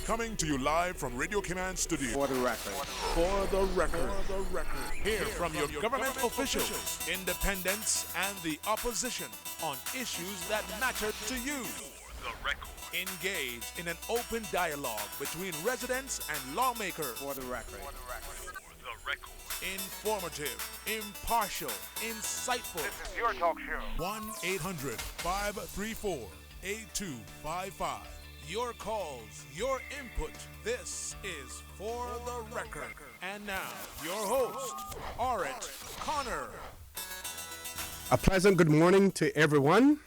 Coming to you live from Radio Cayman Studio. For the record. For the record. Hear from your government officials, independents, and the opposition on issues that matter to you. For the record. Engage in an open dialogue between residents and lawmakers. For the record. For the record. Informative, impartial, insightful. This is your talk show. 1-800-534-8255. Your calls, your input. This is For the Record. And now, your host, Orit Connor. A pleasant good morning to everyone,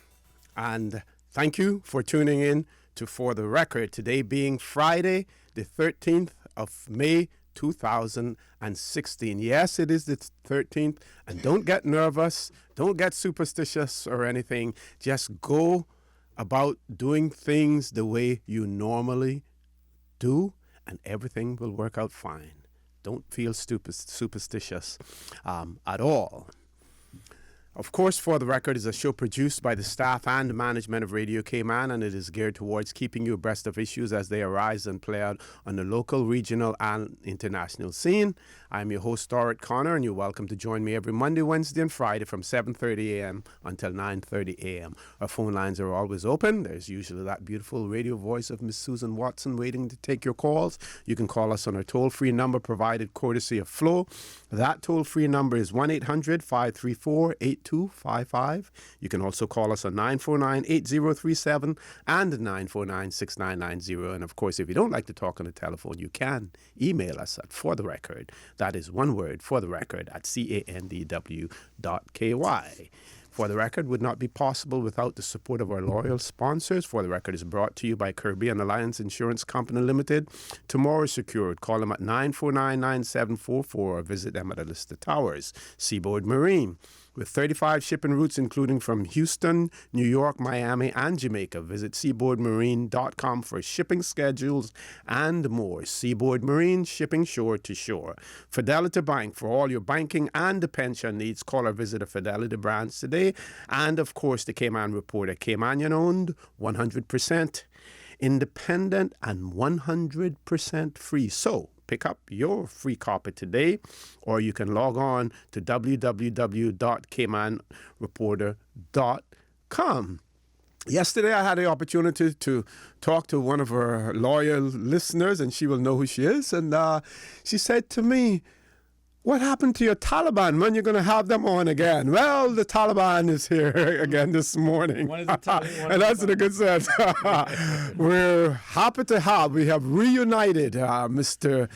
and thank you for tuning in to For the Record. Today being Friday, the 13th of May, 2016. Yes, it is the 13th, and don't get nervous, don't get superstitious or anything. Just go about doing things the way you normally do, and everything will work out fine. Don't feel superstitious at all. Of course, For the Record is a show produced by the staff and management of Radio Cayman, and it is geared towards keeping you abreast of issues as they arise and play out on the local, regional, and international scene. I'm your host, Orit Connor, and you're welcome to join me every Monday, Wednesday, and Friday from 7:30 a.m. until 9:30 a.m. Our phone lines are always open. There's usually that beautiful radio voice of Miss Susan Watson waiting to take your calls. You can call us on our toll-free number provided courtesy of Flo. That toll-free number is 1-800-534-8255. You can also call us on 949-8037 and 949-6990. And of course, if you don't like to talk on the telephone, you can email us at For the Record. That is one word, For the Record, at candw.ky. For the Record would not be possible without the support of our loyal sponsors. For the Record is brought to you by Caribbean Alliance Insurance Company Limited. Tomorrow Secured. Call them at 949-9744 or visit them at Alista Towers. Seaboard Marine. With 35 shipping routes, including from Houston, New York, Miami, and Jamaica. Visit seaboardmarine.com for shipping schedules and more. Seaboard Marine, shipping shore to shore. Fidelity Bank, for all your banking and pension needs, call or visit a Fidelity branch today. And, of course, the Cayman Reporter, Caymanian-owned, 100% independent, and 100% free. So, pick up your free copy today, or you can log on to www.caymanreporter.com. Yesterday, I had the opportunity to talk to one of our loyal listeners, and she will know who she is. And she said to me, "What happened to your Taliban? When you're going to have them on again?" Well, the Taliban is here again this morning. One is the Taliban. And that's in a good sense. We're happy to we have reunited Mr.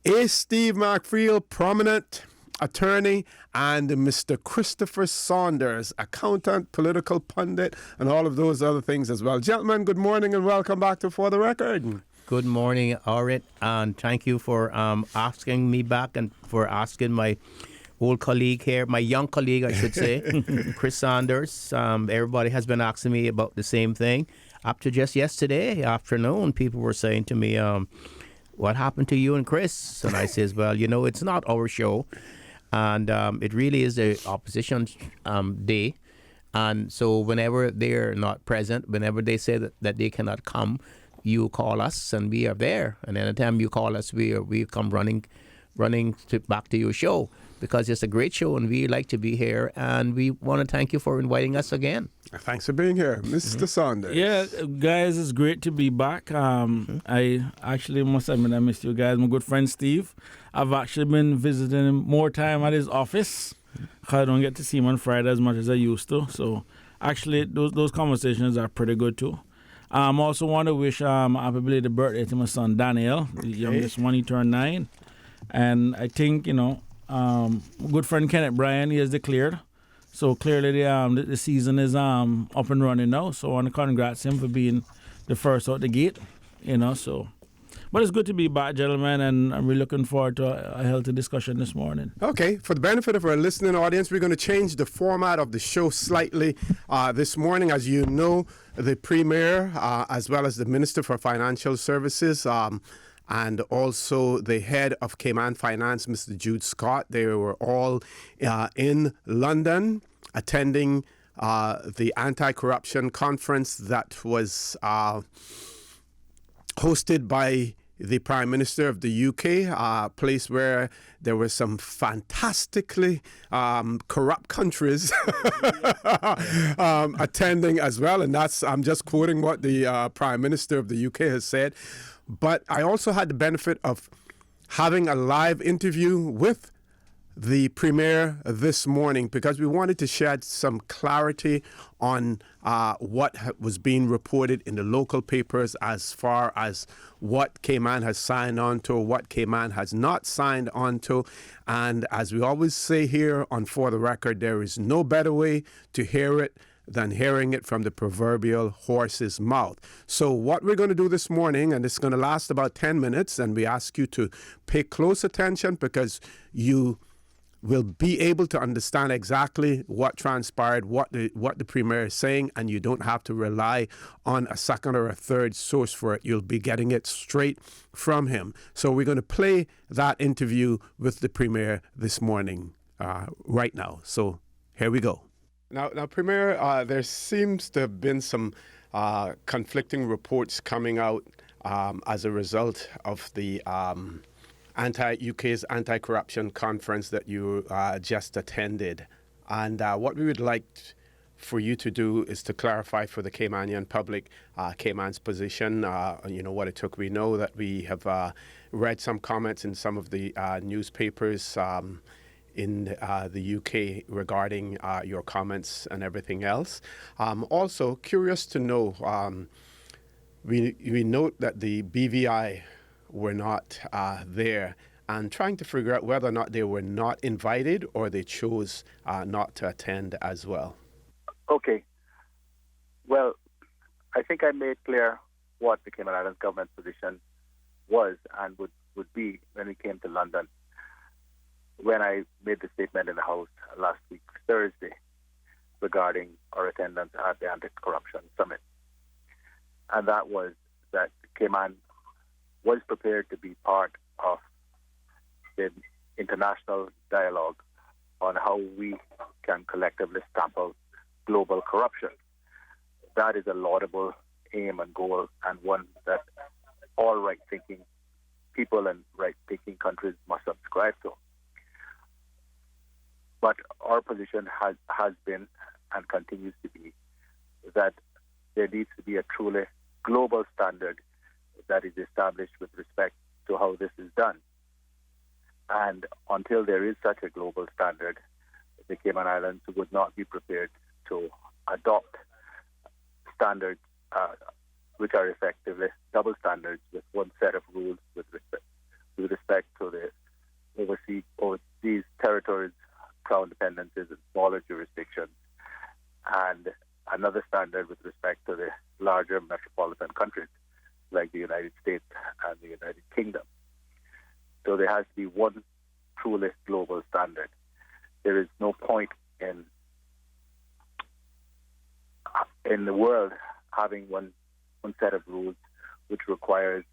A. Steve McFreel, prominent attorney, and Mr. Christopher Saunders, accountant, political pundit, and all of those other things as well. Gentlemen, good morning and welcome back to For the Record. Good morning, Orit, and thank you for asking me back and for asking my old colleague here, my young colleague, I should say, Chris Saunders. Everybody has been asking me about the same thing. Up to just yesterday afternoon, people were saying to me, what happened to you and Chris? And I says, well, it's not our show. And it really is the opposition day. And so whenever they're not present, whenever they say that they cannot come, you call us and we are there. And anytime you call us, we come running back to your show, because it's a great show and we like to be here. And we want to thank you for inviting us again. Thanks for being here, Mr. Saunders. Yeah, guys, it's great to be back. I actually must admit I missed you guys. My good friend Steve, I've actually been visiting him more time at his office. I don't get to see him on Friday as much as I used to. So actually, those conversations are pretty good too. I also want to wish happy belated birthday to my son Daniel, the youngest one. He turned 9. And I think, good friend Kenneth Bryan, he has declared. So clearly the season is up and running now. So I want to congrats him for being the first out the gate, so. But it's good to be back, gentlemen, and I'm really looking forward to a healthy discussion this morning. Okay, for the benefit of our listening audience, we're going to change the format of the show slightly this morning. As you know, the Premier, as well as the Minister for Financial Services, and also the head of Cayman Finance, Mr. Jude Scott, they were all in London attending the anti-corruption conference that was hosted by the Prime Minister of the UK, a place where there were some fantastically corrupt countries attending as well. And I'm just quoting what the Prime Minister of the UK has said. But I also had the benefit of having a live interview with the Premier this morning because we wanted to shed some clarity on what was being reported in the local papers as far as what Cayman has signed on to, what Cayman has not signed on to. And as we always say here on For the Record, there is no better way to hear it than hearing it from the proverbial horse's mouth. So what we're going to do this morning, and it's going to last about 10 minutes, and we ask you to pay close attention because you will be able to understand exactly what transpired, what the Premier is saying, and you don't have to rely on a second or a third source for it. You'll be getting it straight from him. So we're going to play that interview with the Premier this morning right now. So here we go. Now, Premier, there seems to have been some conflicting reports coming out as a result of the UK's anti-corruption conference that you just attended. And what we would like for you to do is to clarify for the Caymanian public Cayman's position, what it took. We know that we have read some comments in some of the newspapers in the UK regarding your comments and everything else. Also, curious to know, we note that the BVI were not there, and trying to figure out whether or not they were not invited or they chose not to attend as well. Okay. Well, I think I made clear what the Cayman Islands government's position was and would be when we came to London, when I made the statement in the House last week, Thursday, regarding our attendance at the Anti-Corruption Summit. And that was that Cayman was prepared to be part of the international dialogue on how we can collectively topple global corruption. That is a laudable aim and goal, and one that all right-thinking people and right-thinking countries must subscribe to. But our position has been and continues to be that there needs to be a truly global standard that is established with respect to how this is done. And until there is such a global standard, the Cayman Islands would not be prepared to adopt standards which are effectively double standards with one set of rules with respect to the overseas territories, crown dependencies, and smaller jurisdictions, and another standard with respect to the larger metropolitan countries like the United States and the United Kingdom. So there has to be one truly global standard. There is no point in the world having one set of rules which requires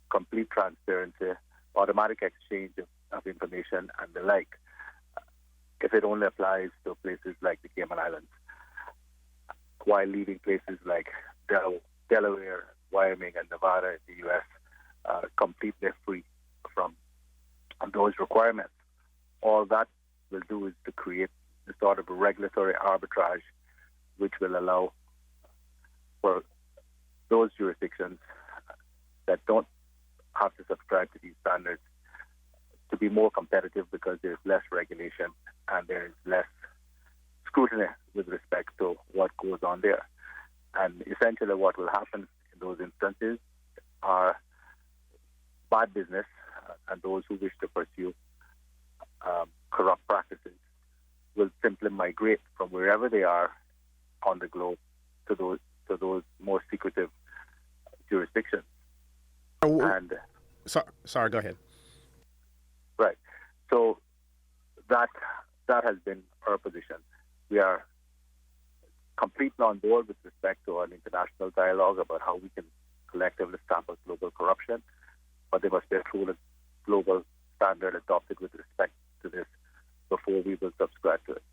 complete transparency, automatic exchange of information and the like, if it only applies to places like the Cayman Islands, while leaving places like Delaware, Wyoming, and Nevada in the U.S. Completely free from those requirements. All that will do is to create a sort of a regulatory arbitrage which will allow for those jurisdictions that don't have to subscribe to these standards to be more competitive because there's less regulation and there's less scrutiny with respect to what goes on there. And essentially what will happen in those instances are bad business and those who wish to pursue corrupt practices will simply migrate from wherever they are on the globe to those more secretive jurisdictions. Sorry, go ahead. Right. So that has been our position. We are completely on board with respect to an international dialogue about how we can collectively stamp out global corruption, but there must be a truly global standard adopted with respect to this before we will subscribe to it.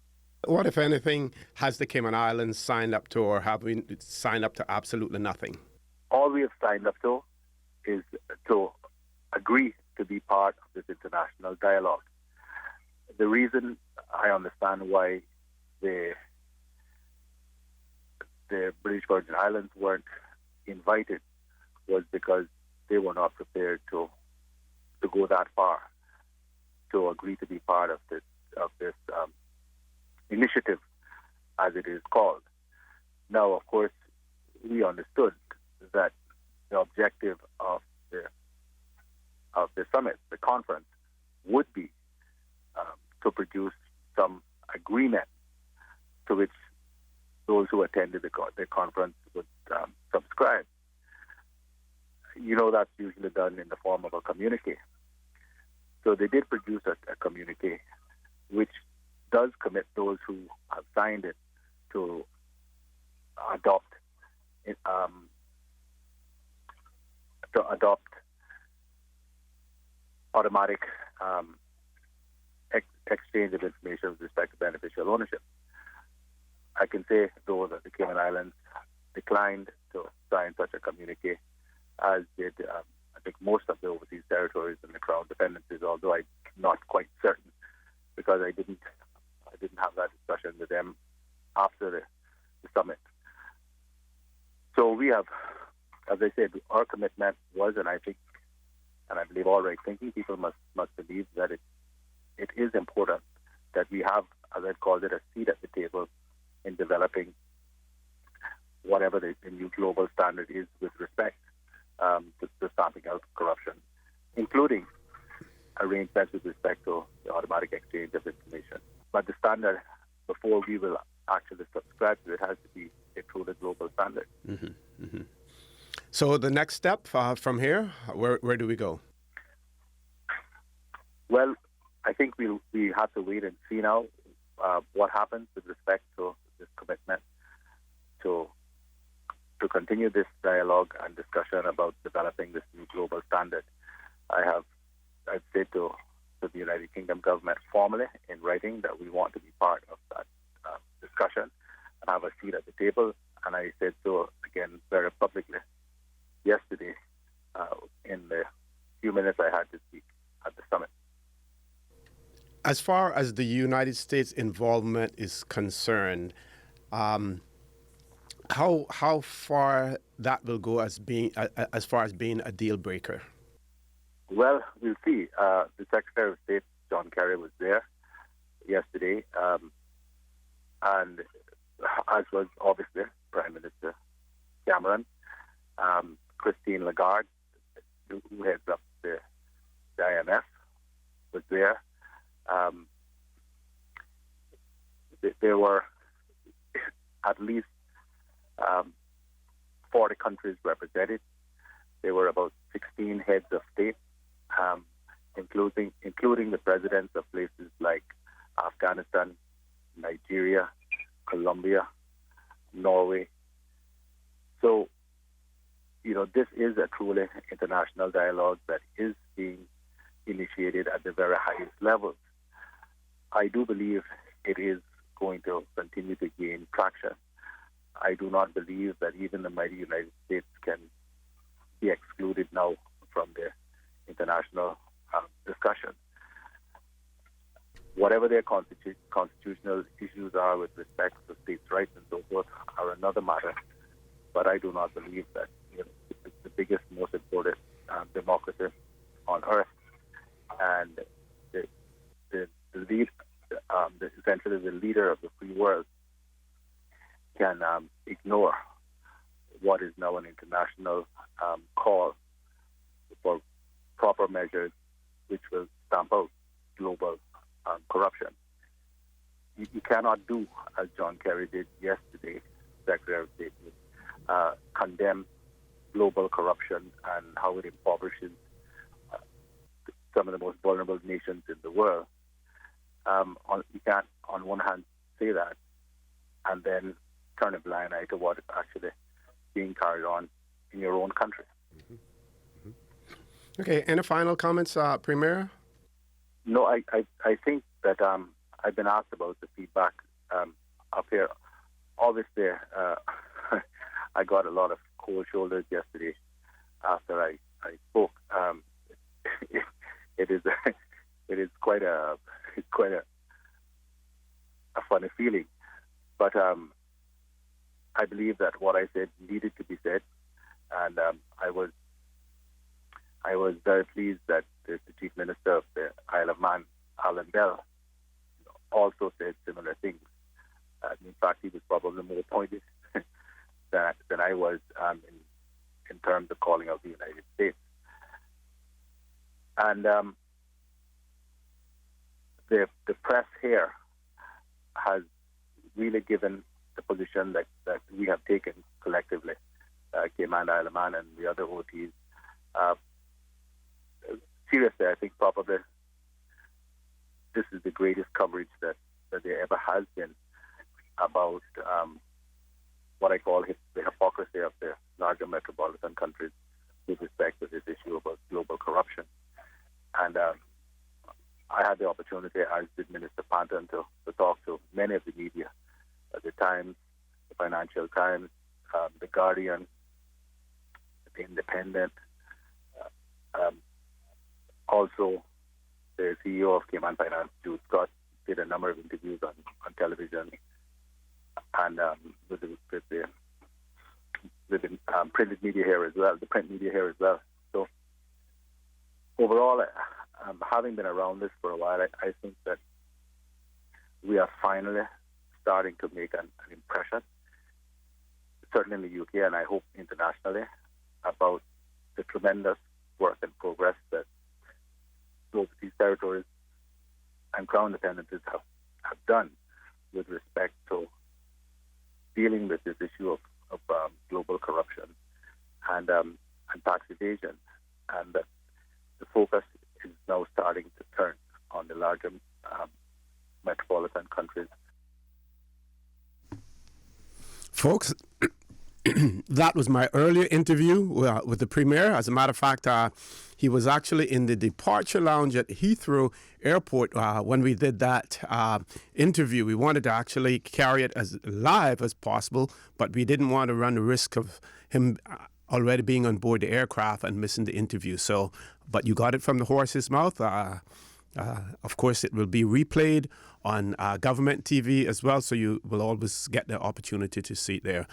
What, if anything, has the Cayman Islands signed up to, or have we signed up to absolutely nothing? All we have signed up to is to agree to be part of this international dialogue. The reason I understand why the British Virgin Islands weren't invited was because they were not prepared to go that far, to agree to be part of this initiative, as it is called. Now, of course, we understood that the objective of the summit, the conference, would be to produce some agreement to which those who attended the conference would subscribe. You know, that's usually done in the form of a communique. So they did produce a communique which does commit those who have signed it to adopt automatic exchange of information with respect to beneficial ownership. I can say, though, that the Cayman Islands declined to sign such a communique, as did I think most of the overseas territories and the Crown dependencies, although I'm not quite certain because I didn't have that discussion with them after the summit. So we have, as I said, our commitment was, and I think, and I believe all right thinking people must believe that it is important that we have, as I'd called it, a seat at the table in developing whatever the new global standard is with respect to stamping out corruption, including arrangements with respect to the automatic exchange of information. But the standard, before we will actually subscribe to it, has to be a truly global standard. Mm-hmm. Mm-hmm. So the next step from here, where do we go? Well, I think we have to wait and see now what happens with respect to this commitment to continue this dialogue and discussion about developing this new global standard. I've said to the United Kingdom government formally in writing that we want to be part of that discussion and have a seat at the table. And I said so again very publicly yesterday in the few minutes I had to speak at the summit. As far as the United States involvement is concerned, how far that will go as far as being a deal breaker? Well, we'll see. The Secretary of State, John Kerry, was there yesterday, and as was obviously Prime Minister Cameron. Christine Lagarde, who heads up the IMF, was there. There were at least 40 countries represented. There were about 16 heads of state, including the presidents of places like Afghanistan, Nigeria, Colombia, Norway. So, this is a truly international dialogue that is being initiated at the very highest levels. I do believe it is going to continue to gain traction. I do not believe that even the mighty United States can be excluded now from the international discussion. Whatever their constitutional issues are with respect to states' rights and so forth are another matter, but I do not believe that it's the biggest, most important democracy on earth, and essentially the leader of the free world can ignore what is now an international call for proper measures which will stamp out global corruption. You cannot do, as John Kerry did yesterday, Secretary of State, condemn global corruption and how it impoverishes some of the most vulnerable nations in the world. You can't, on one hand, say that and then turn a blind eye to what is actually being carried on in your own country. Mm-hmm. Mm-hmm. Okay, any final comments, Premier? No, I think that I've been asked about the feedback up here. Obviously, I got a lot of cold shoulders yesterday after I I spoke. It is it is quite a funny feeling, but I believe that what I said needed to be said, and I was very pleased that the Chief Minister of the Isle of Man, Alan Bell, also said similar things. In fact, he was probably more pointed than I was in terms of calling out the United States. And the press here has really given the position that we have taken collectively, Cayman, Isle of Man, and the other OTs. Seriously, I think probably this is the greatest coverage that there ever has been about what I call the hypocrisy of the larger metropolitan countries with respect to this issue about global corruption. And I had the opportunity, as did Minister Panton, to talk to many of the media, the Times, the Financial Times, the Guardian, the Independent, also the CEO of Cayman Finance, Jude Scott, did a number of interviews on television and with the printed media here as well, the print media here as well. So overall, having been around this for a while, I think that we are finally starting to make an impression, certainly in the UK and I hope internationally, about the tremendous work and progress that overseas territories and Crown dependencies have done with respect to dealing with this issue of global corruption and tax evasion, and that the focus is now starting to turn on the larger metropolitan countries. Folks, that was my earlier interview with the Premier. As a matter of fact, he was actually in the departure lounge at Heathrow Airport when we did that interview. We wanted to actually carry it as live as possible, but we didn't want to run the risk of him already being on board the aircraft and missing the interview. So, but you got it from the horse's mouth. Of course, it will be replayed on government TV as well, so you will always get the opportunity to see it there.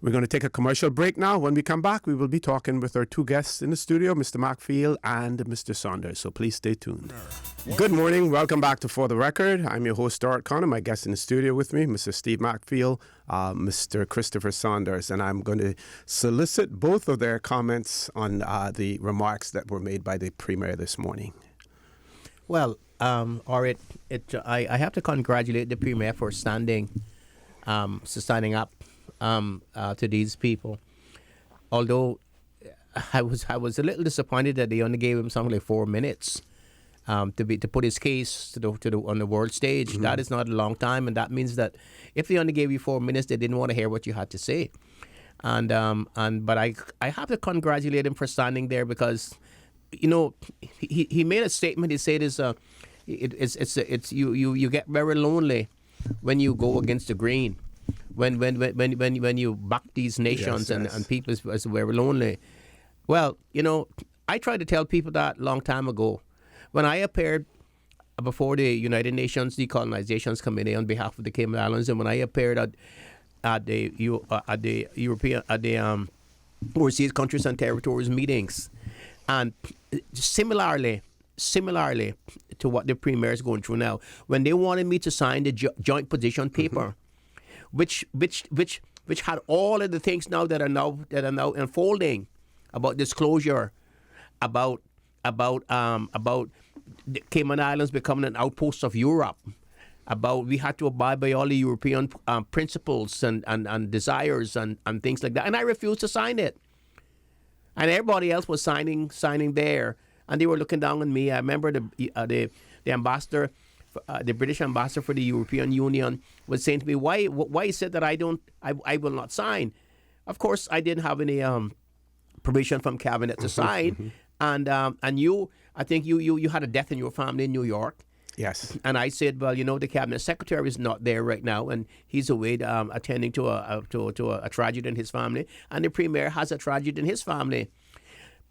We're going to take a commercial break now. When we come back, we will be talking with our two guests in the studio, Mr. Macfield and Mr. Saunders. So please stay tuned. Good morning. Welcome back to For the Record. I'm your host, Stuart Connor. My guest in the studio with me, Mr. Steve Macfield, Mr. Christopher Saunders. And I'm going to solicit both of their comments on the remarks that were made by the Premier this morning. Well, I have to congratulate the Premier for standing up to these people. Although I was a little disappointed that they only gave him something like 4 minutes to put his case on the world stage. Mm-hmm. That is not a long time, and that means that if they only gave you 4 minutes, they didn't want to hear what you had to say. But I have to congratulate him for standing there because, you know, he made a statement. He said you get very lonely when you go against the grain. When you back these nations yes. and people is very lonely. Well, you know, I tried to tell people that a long time ago. When I appeared before the United Nations Decolonization Committee on behalf of the Cayman Islands, and when I appeared at the overseas countries and territories meetings, and similarly to what the Premier is going through now, when they wanted me to sign the joint position paper. Mm-hmm. which had all of the things now that are now unfolding about disclosure, about the Cayman Islands becoming an outpost of Europe, about we had to abide by all the European principles and desires and things like that, and I refused to sign it, and everybody else was signing there, and they were looking down on me. I remember the ambassador. The British ambassador for the European Union was saying to me, "Why is it that I will not sign?" Of course, I didn't have any permission from cabinet to sign, and I think you had a death in your family in New York. Yes. And I said, well, you know, the cabinet secretary is not there right now, and he's away attending to a tragedy in his family, and the Premier has a tragedy in his family.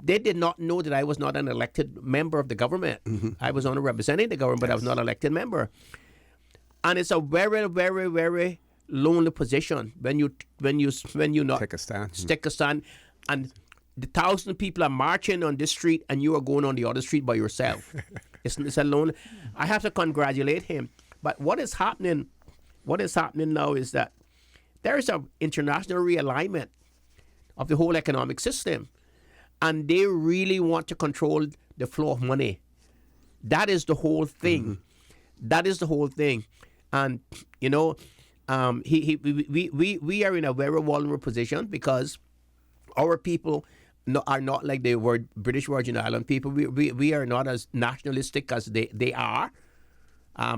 they did not know that I was not an elected member of the government. I was only representing the government, but I was not an elected member. And it's a very, very, very lonely position when you not Take a stand. take a stand, and the 1,000 people are marching on this street, and you are going on the other street by yourself. It's a lonely. I have to congratulate him. But what is happening now is that there is an international realignment of the whole economic system, and they really want to control the flow of money. That is the whole thing. That is the whole thing. And we are in a very vulnerable position because our people are not like they were British Virgin Island people. We are not as nationalistic as they are.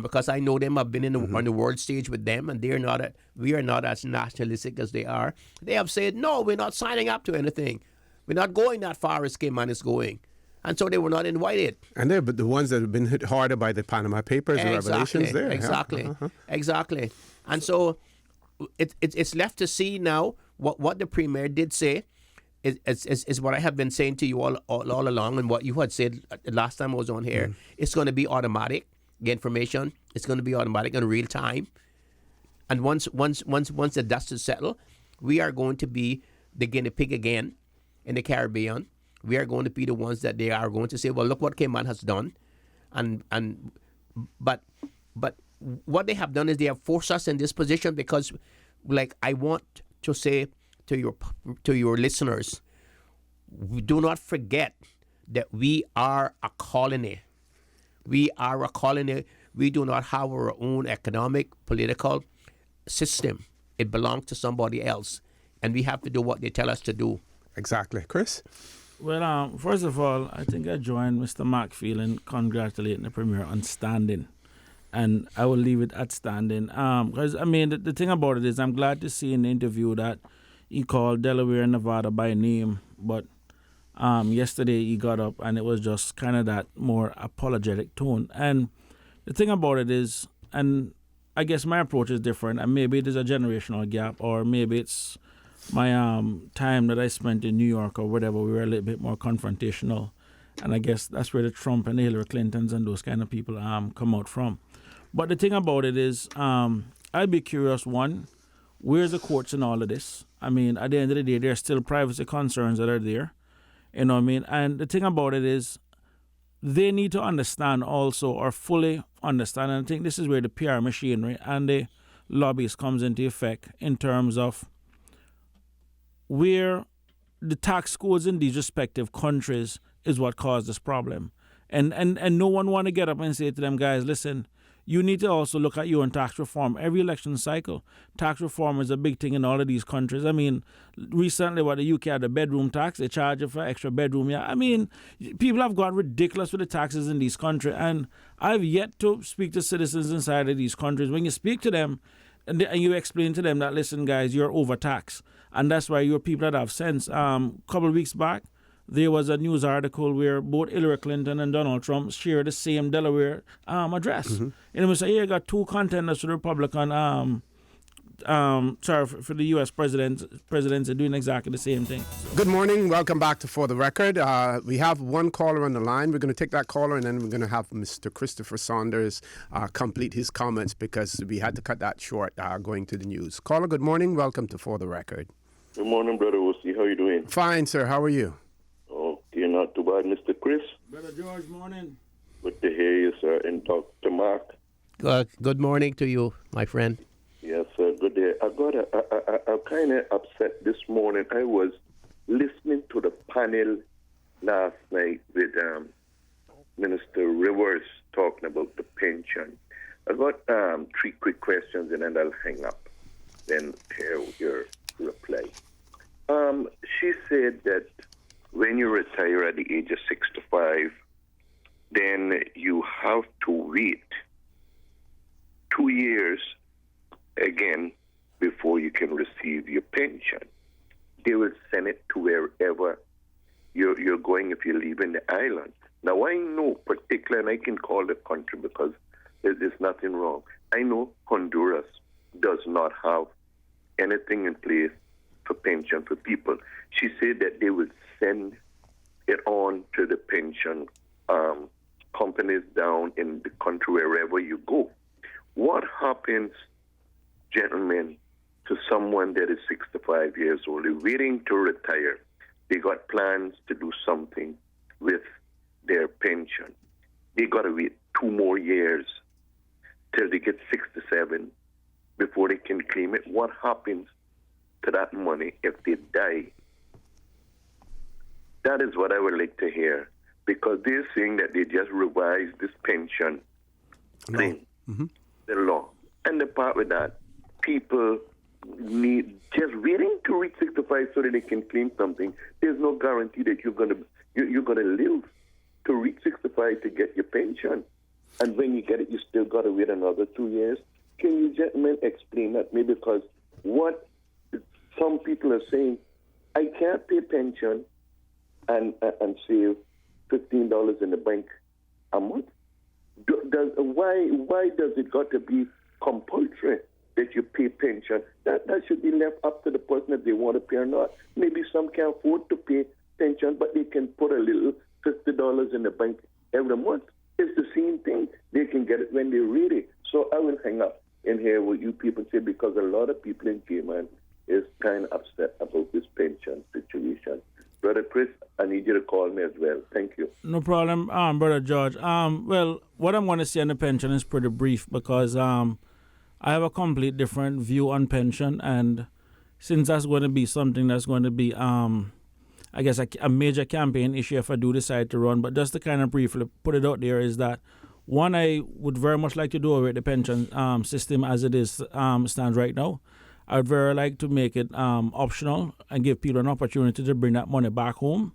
Because I know them, I've been on the world stage with them, and we are not as nationalistic as they are. They have said, no, we're not signing up to anything. We're not going that far as Cayman is going. And so they were not invited. And they're the ones that have been hit harder by the Panama Papers and revelations there. Exactly. Exactly. And so it's left to see now what the Premier did say is what I have been saying to you all along, and what you had said last time I was on here. It's going to be automatic. The information, it's going to be automatic in real time. And once the dust is settled, we are going to be the guinea pig again in the Caribbean. We are going to be the ones that they are going to say, well, look what Cayman has done. But what they have done is they have forced us in this position because, like, I want to say to your listeners, do not forget that we are a colony. We are a colony. We do not have our own economic, political system. It belongs to somebody else. And we have to do what they tell us to do. Exactly. Chris? Well, first of all, I think I joined Mr. Macfield in congratulating the Premier on standing. And I will leave it at standing. Because, the thing about it is I'm glad to see in the interview that he called Delaware and Nevada by name, but yesterday he got up and it was just kind of that more apologetic tone. And the thing about it is, and I guess my approach is different, and maybe there's a generational gap, or maybe it's my time that I spent in New York or whatever, we were a little bit more confrontational. And I guess that's where the Trump and the Hillary Clintons and those kind of people come out from. But the thing about it is, I'd be curious, one, where's the courts in all of this? At the end of the day, there are still privacy concerns that are there. You know what I mean? And the thing about it is, they need to understand also, or fully understand, and I think this is where the PR machinery and the lobbies comes into effect in terms of where the tax codes in these respective countries is what caused this problem. And no one want to get up and say to them, guys, listen, you need to also look at your own tax reform. Every election cycle, tax reform is a big thing in all of these countries. Recently, the UK had the bedroom tax. They charge you for extra bedroom. Yeah, people have got ridiculous with the taxes in these countries. And I've yet to speak to citizens inside of these countries. When you speak to them and you explain to them that, listen, guys, you're overtaxed. And that's why your people that have sense. Couple of weeks back, there was a news article where both Hillary Clinton and Donald Trump share the same Delaware address. And it was you got two contenders for the Republican, for the U.S. presidency doing exactly the same thing. Good morning. Welcome back to For the Record. We have one caller on the line. We're going to take that caller, and then we're going to have Mr. Christopher Saunders complete his comments because we had to cut that short going to the news. Caller, good morning. Welcome to For the Record. Good morning, Brother Woosey. How are you doing? Fine, sir. How are you? Okay, not too bad, Mr. Chris. Brother George, morning. Good to hear you, sir, and talk to Mark. Good morning to you, my friend. Yes, sir. Good day. I'm kind of upset this morning. I was listening to the panel last night with Minister Rivers talking about the pension. I got 3 quick questions, and then I'll hang up. Then hear your reply. She said that when you retire at the age of 65, then you have to wait 2 years again before you can receive your pension. They will send it to wherever you're going if you're leaving the island. Now, I know particularly, and I can call the country because there's nothing wrong. I know Honduras does not have anything in place for pension for people. She said that they will send it on to the pension companies down in the country wherever you go. What happens, gentlemen, to someone that is 65 years old, waiting to retire? They got plans to do something with their pension. They got to wait 2 more years till they get 67 before they can claim it. What happens to that money if they die? That is what I would like to hear, because they're saying that they just revised this pension thing, the law. And the part with that, people need just waiting to reach 65 so that they can claim something. There's no guarantee that you're gonna live to reach 65 to get your pension. And when you get it, you still got to wait another 2 years. Can you gentlemen explain that? Maybe because what some people are saying, I can't pay pension and save $15 in the bank a month. Why does it got to be compulsory that you pay pension? That should be left up to the person if they want to pay or not. Maybe some can afford to pay pension, but they can put a little $50 in the bank every month. It's the same thing. They can get it when they're ready. So I will hang up and hear what you people say, because a lot of people in Cayman is kind of upset about this pension situation. Brother Chris, I need you to call me as well. Thank you. No problem, Brother George. Well, what I'm going to say on the pension is pretty brief, because I have a complete different view on pension, and since that's going to be something that's going to be, I guess, a major campaign issue if I do decide to run, but just to kind of briefly put it out there is that, one, I would very much like to do away with the pension system as it is stands right now. I would very like to make it optional and give people an opportunity to bring that money back home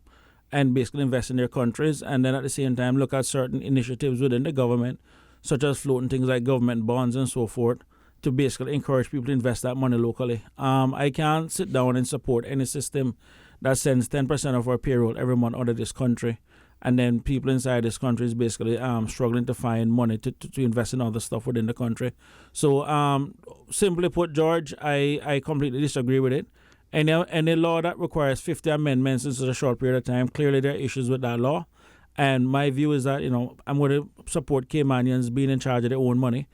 and basically invest in their countries, and then at the same time look at certain initiatives within the government, such as floating things like government bonds and so forth, to basically encourage people to invest that money locally. I can't sit down and support any system that sends 10% of our payroll every month out of this country, and then people inside this country is basically struggling to find money to invest in other stuff within the country. So simply put, George, I completely disagree with it. Any law that requires 50 amendments in such a short period of time, clearly there are issues with that law. And my view is that, I'm going to support Caymanians being in charge of their own money.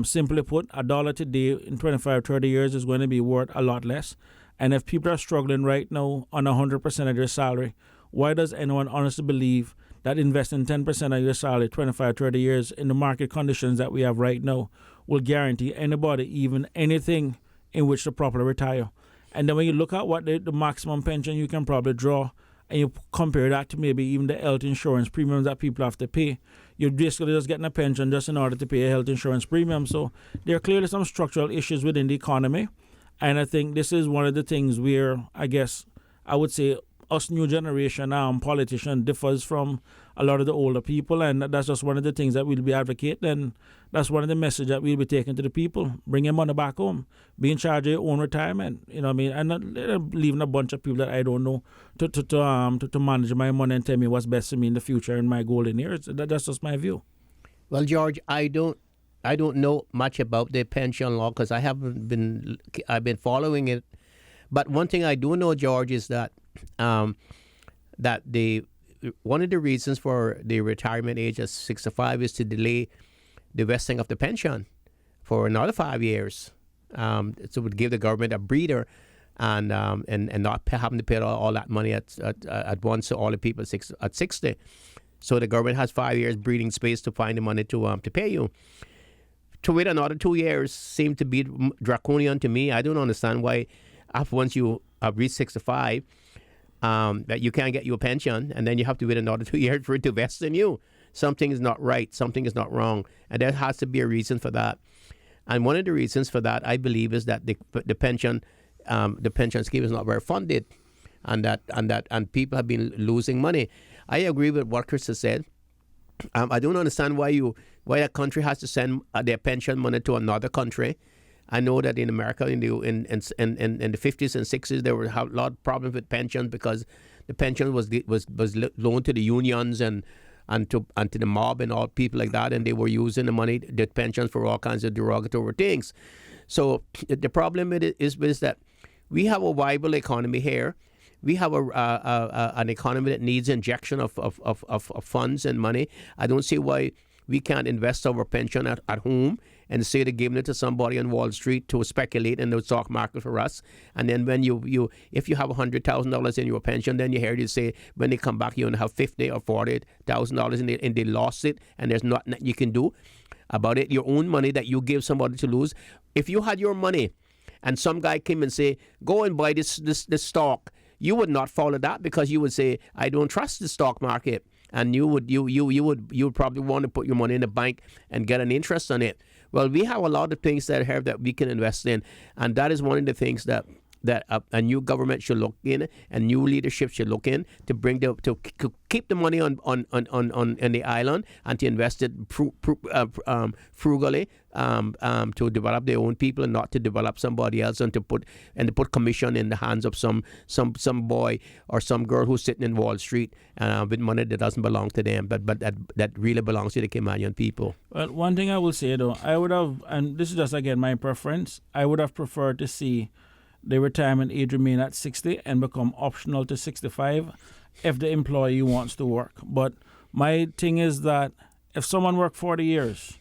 Simply put, $1 today in 25, 30 years is going to be worth a lot less. And if people are struggling right now on 100% of their salary, why does anyone honestly believe that investing 10% of your salary 25, 30 years in the market conditions that we have right now will guarantee anybody even anything in which to properly retire? And then when you look at what the maximum pension you can probably draw, and you compare that to maybe even the health insurance premiums that people have to pay, you're basically just getting a pension just in order to pay a health insurance premium. So there are clearly some structural issues within the economy. And I think this is one of the things where, I guess, I would say us new generation politicians differs from a lot of the older people, and that's just one of the things that we'll be advocating, and that's one of the messages that we'll be taking to the people. Bring your money back home. Be in charge of your own retirement. You know what I mean? And not leaving a bunch of people that I don't know to manage my money and tell me what's best for me in the future and my golden years. That's just my view. Well, George, I don't know much about the pension law because I've been following it. But one thing I do know, George, is that one of the reasons for the retirement age of 65 is to delay the vesting of the pension for another 5 years. So it would give the government a breather and not having to pay all that money at once to all the people at 60. So the government has 5 years breathing space to find the money to pay you. To wait another 2 years seemed to be draconian to me. I don't understand why once you have reached 65, that you can't get your pension, and then you have to wait another 2 years for it to vest in you. Something is not right. Something is not wrong, and there has to be a reason for that. And one of the reasons for that, I believe, is that the pension scheme is not very funded, and people have been losing money. I agree with what Chris has said. I don't understand why a country has to send their pension money to another country. I know that in America in the 50s and 60s there were a lot of problems with pensions because the pension was loaned to the unions and to the mob and all people like that, and they were using the pensions for all kinds of derogatory things. So the problem is that we have a viable economy here. we have an economy that needs injection of funds and money. I don't see why we can't invest our pension at home and say they're giving it to somebody on Wall Street to speculate in the stock market for us. And then when if you have $100,000 in your pension, then you hear you say when they come back you only have $50,000 or $40,000 and they lost it, and there's nothing you can do about it. Your own money that you give somebody to lose. If you had your money and some guy came and say, go and buy this stock, you would not follow that because you would say, I don't trust the stock market. And you would probably want to put your money in the bank and get an interest on it. Well, we have a lot of things that we can invest in, and that is one of the things that a new government should look in, and new leadership should look in to bring to keep the money on the island and to invest it frugally to develop their own people and not to develop somebody else, and to put commission in the hands of some boy or some girl who's sitting in Wall Street with money that doesn't belong to them, but that really belongs to the Caymanian people. Well, one thing I will say though, I would have, and this is just again my preference, I would have preferred to see the retirement age remain at 60 and become optional to 65 if the employee wants to work. But my thing is that if someone worked 40 years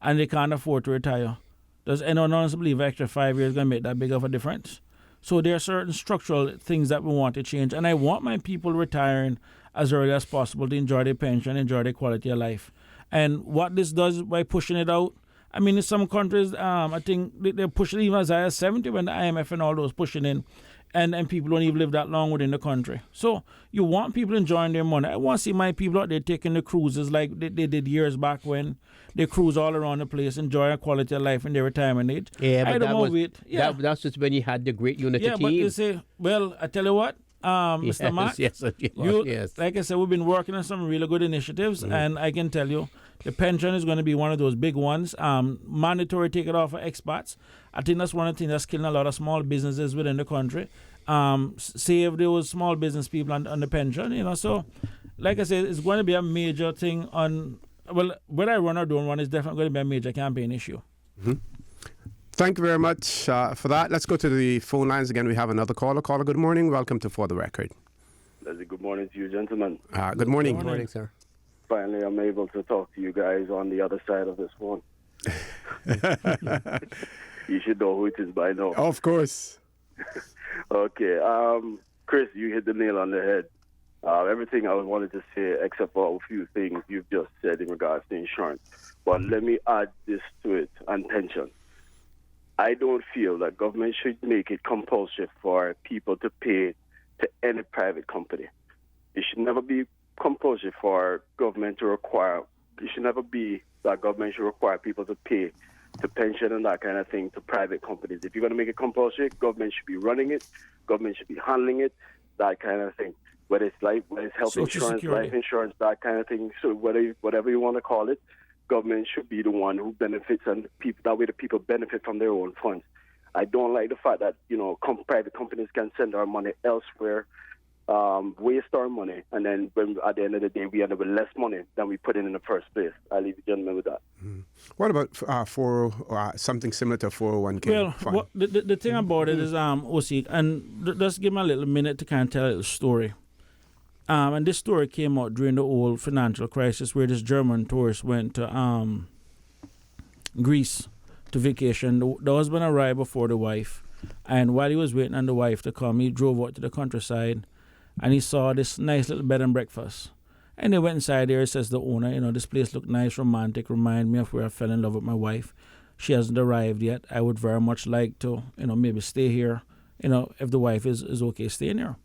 and they can't afford to retire, does anyone honestly believe extra 5 years is going to make that big of a difference? So there are certain structural things that we want to change. And I want my people retiring as early as possible to enjoy their pension, enjoy their quality of life. And what this does by pushing it out, I mean, in some countries, I think they're pushing even as high as 70 when the IMF and all those pushing in, and people don't even live that long within the country. So you want people enjoying their money. I want to see my people out there taking the cruises like they did years back when they cruise all around the place, enjoy a quality of life in their retirement age. Yeah, but that's just when you had the great unity team. Yeah, but you say, well, I tell you what, Mr. Mark, yes. Like I said, we've been working on some really good initiatives, and I can tell you, the pension is going to be one of those big ones. Mandatory take it off for expats. I think that's one of the things that's killing a lot of small businesses within the country. Save those small business people on the pension, So, like I said, it's going to be a major thing on. Well, whether I run or don't run is definitely going to be a major campaign issue. Mm-hmm. Thank you very much for that. Let's go to the phone lines again. We have another caller. Caller, good morning. Welcome to For the Record. Good morning to you, gentlemen. Good morning. Good morning, sir. Finally, I'm able to talk to you guys on the other side of this phone. You should know who it is by now. Of course. Okay. Chris, you hit the nail on the head. Everything I wanted to say, except for a few things you've just said in regards to insurance. But let me add this to it, and pension. I don't feel that government should make it compulsory for people to pay to any private company. It should never be compulsory for government to require. It should never be that government should require people to pay to pension and that kind of thing to private companies. If you're going to make it compulsory, government should be running it. Government should be handling it. That kind of thing. Whether it's health Social insurance, Security. life insurance, that kind of thing. So whatever you want to call it, government should be the one who benefits, and people, that way the people benefit from their own funds. I don't like the fact that private companies can send our money elsewhere, waste our money, and then at the end of the day we end up with less money than we put in the first place. I'll leave the gentleman with that. Mm. What about something similar to 401k? Well, the thing about it is, OC, and just give me a little minute to kind of tell a little story. And this story came out during the old financial crisis where this German tourist went to Greece to vacation. The husband arrived before the wife, and while he was waiting on the wife to come, he drove out to the countryside, and he saw this nice little bed and breakfast. And they went inside there, says the owner, this place looked nice, romantic, remind me of where I fell in love with my wife. She hasn't arrived yet. I would very much like to, maybe stay here, if the wife is okay staying here.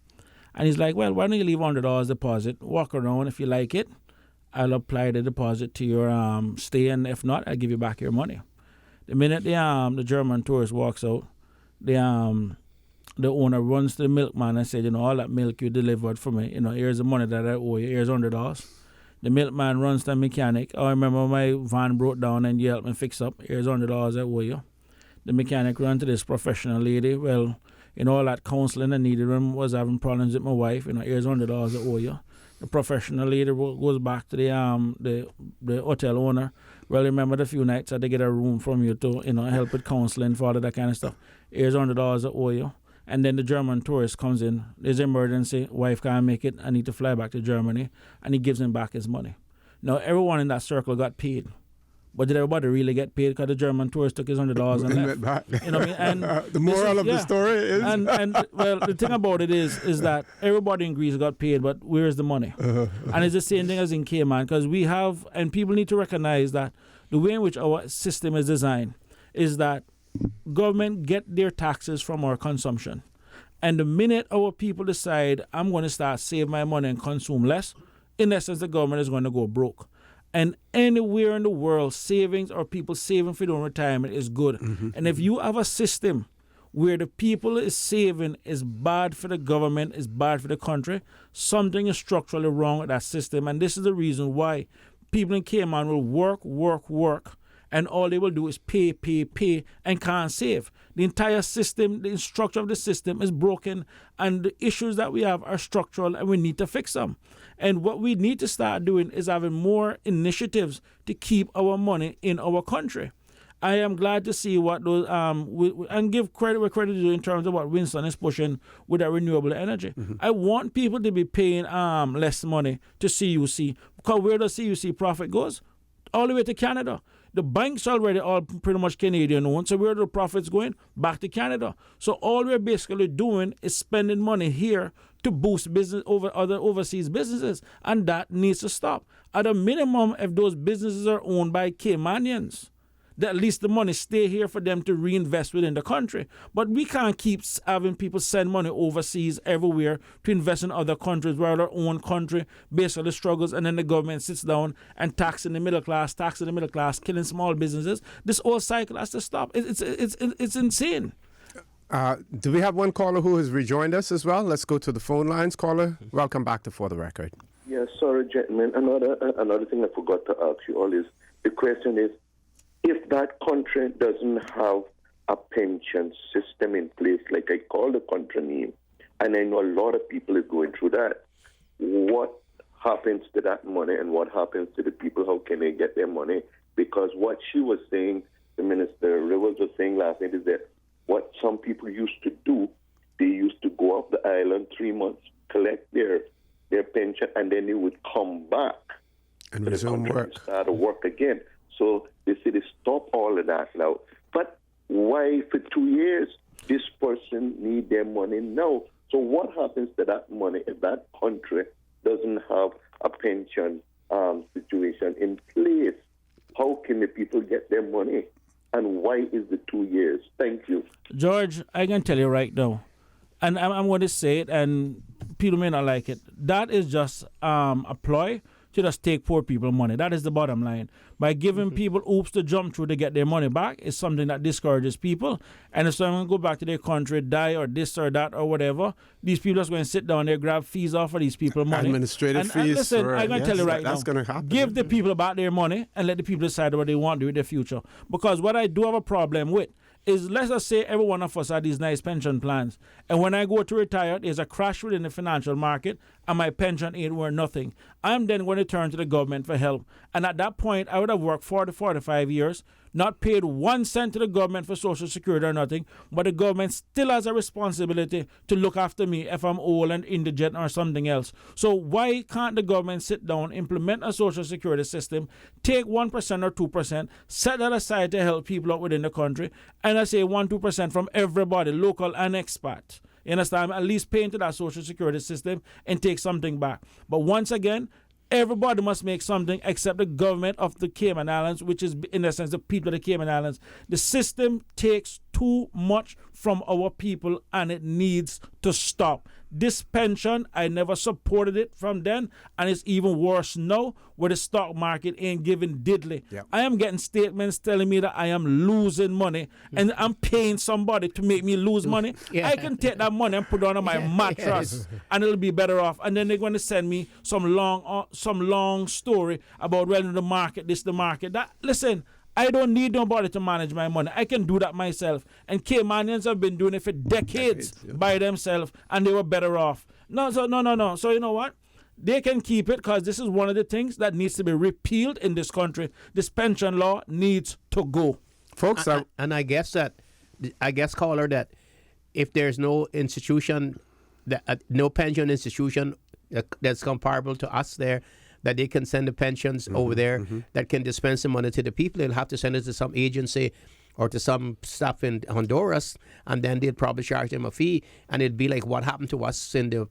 And he's like, well, why don't you leave $100 deposit, walk around, if you like it, I'll apply the deposit to your stay, and if not, I'll give you back your money. The minute the German tourist walks out, the owner runs to the milkman and said, all that milk you delivered for me, here's the money that I owe you, here's $100. The milkman runs to the mechanic, I remember my van broke down and you helped me fix up, here's $100 I owe you. The mechanic runs to this professional lady, well, all that counseling I needed him was having problems with my wife, here's $100 I owe you. The professional lady goes back to the hotel owner. Well, remember the few nights I had to get a room from you to, help with counseling for all of that kind of stuff. Here's $100 I owe you. and then the German tourist comes in. There's an emergency. Wife can't make it. I need to fly back to Germany, and he gives him back his money. Now everyone in that circle got paid. But did everybody really get paid because the German tourist took his $100 and left? You know what I mean? And the moral of the story is... And well, the thing about it is that everybody in Greece got paid, but where's the money? And it's the same thing as in Cayman, because we have, and people need to recognize that the way in which our system is designed is that government get their taxes from our consumption. And the minute our people decide, I'm going to start save my money and consume less, in essence, the government is going to go broke. And anywhere in the world, savings or people saving for their own retirement is good. And if you have a system where the people is saving is bad for the government, is bad for the country, something is structurally wrong with that system. And this is the reason why people in Cayman will work, and all they will do is pay, and can't save. The entire system, the structure of the system is broken, and the issues that we have are structural, and we need to fix them. And what we need to start doing is having more initiatives to keep our money in our country. I am glad to see what those and give credit where credit is due in terms of what Winston is pushing with that renewable energy. I want people to be paying less money to CUC, because where the CUC profit goes? All the way to Canada. The banks already all pretty much Canadian owned, so where are the profits going? Back to Canada. So all we're basically doing is spending money here to boost business over other overseas businesses, and that needs to stop. At a minimum, if those businesses are owned by Caymanians, that at least the money stay here for them to reinvest within the country. But we can't keep having people send money overseas everywhere to invest in other countries where our own country basically struggles, and then the government sits down and taxing the middle class, killing small businesses. This whole cycle has to stop. It's insane. Do we have one caller who has rejoined us as well? Let's go to the phone lines. Caller, welcome back to For the Record. Yes, sorry, gentlemen. Another thing I forgot to ask you all is, the question is, if that country doesn't have a pension system in place, like I call the country name, and I know a lot of people is going through that, what happens to that money and what happens to the people? How can they get their money? Because what she was saying, the Minister Rivers was saying last night, is that what some people used to do, they used to go off the island 3 months, collect their pension, and then they would come back and resume work. And start to work again. So they say they stop all of that now. But why for 2 years this person need their money now? So what happens to that money if that country doesn't have a pension situation in place? How can the people get their money? And why is the 2 years? Thank you. George, I can tell you right now, and I'm going to say it, and people may not like it. That is just a ploy to just take poor people money. That is the bottom line. By giving people hoops to jump through to get their money back is something that discourages people. And if someone go back to their country, die or this or that or whatever, these people are going to sit down there, grab fees off of these people money. Administrative fees. And listen, I'm going to tell you right that's now, going to happen. give the people back their money and let the people decide what they want to do with their future. Because what I do have a problem with is, let's just say every one of us have these nice pension plans, and when I go to retire, there's a crash within the financial market, and my pension ain't worth nothing. I'm then going to turn to the government for help. And at that point, I would have worked 40, 45 years, not paid 1 cent to the government for Social Security or nothing, but the government still has a responsibility to look after me if I'm old and indigent or something else. So why can't the government sit down, implement a Social Security system, take 1% or 2%, set that aside to help people out within the country, and I say 1-2% from everybody, local and expat. You understand? At least pay into that Social Security system and take something back. But once again, everybody must make something except the government of the Cayman Islands, which is, in a sense, the people of the Cayman Islands. The system takes too much from our people, and it needs to stop. This pension, I never supported it from then, and it's even worse now where the stock market ain't giving diddly. Yep. I am getting statements telling me that I am losing money, and I'm paying somebody to make me lose money. Yeah. I can take that money and put it on my mattress, and it'll be better off. And then they're going to send me some long story about, well, the market, this, the market. That, listen, I don't need nobody to manage my money. I can do that myself. And Caymanians have been doing it for decades by themselves, and they were better off. No. So you know what? They can keep it, because this is one of the things that needs to be repealed in this country. This pension law needs to go. Folks, and I guess caller, that if there's no institution, no pension institution that's comparable to us there, that they can send the pensions over there that can dispense the money to the people. They'll have to send it to some agency or to some stuff in Honduras, and then they'd probably charge them a fee. And it'd be like what happened to us in the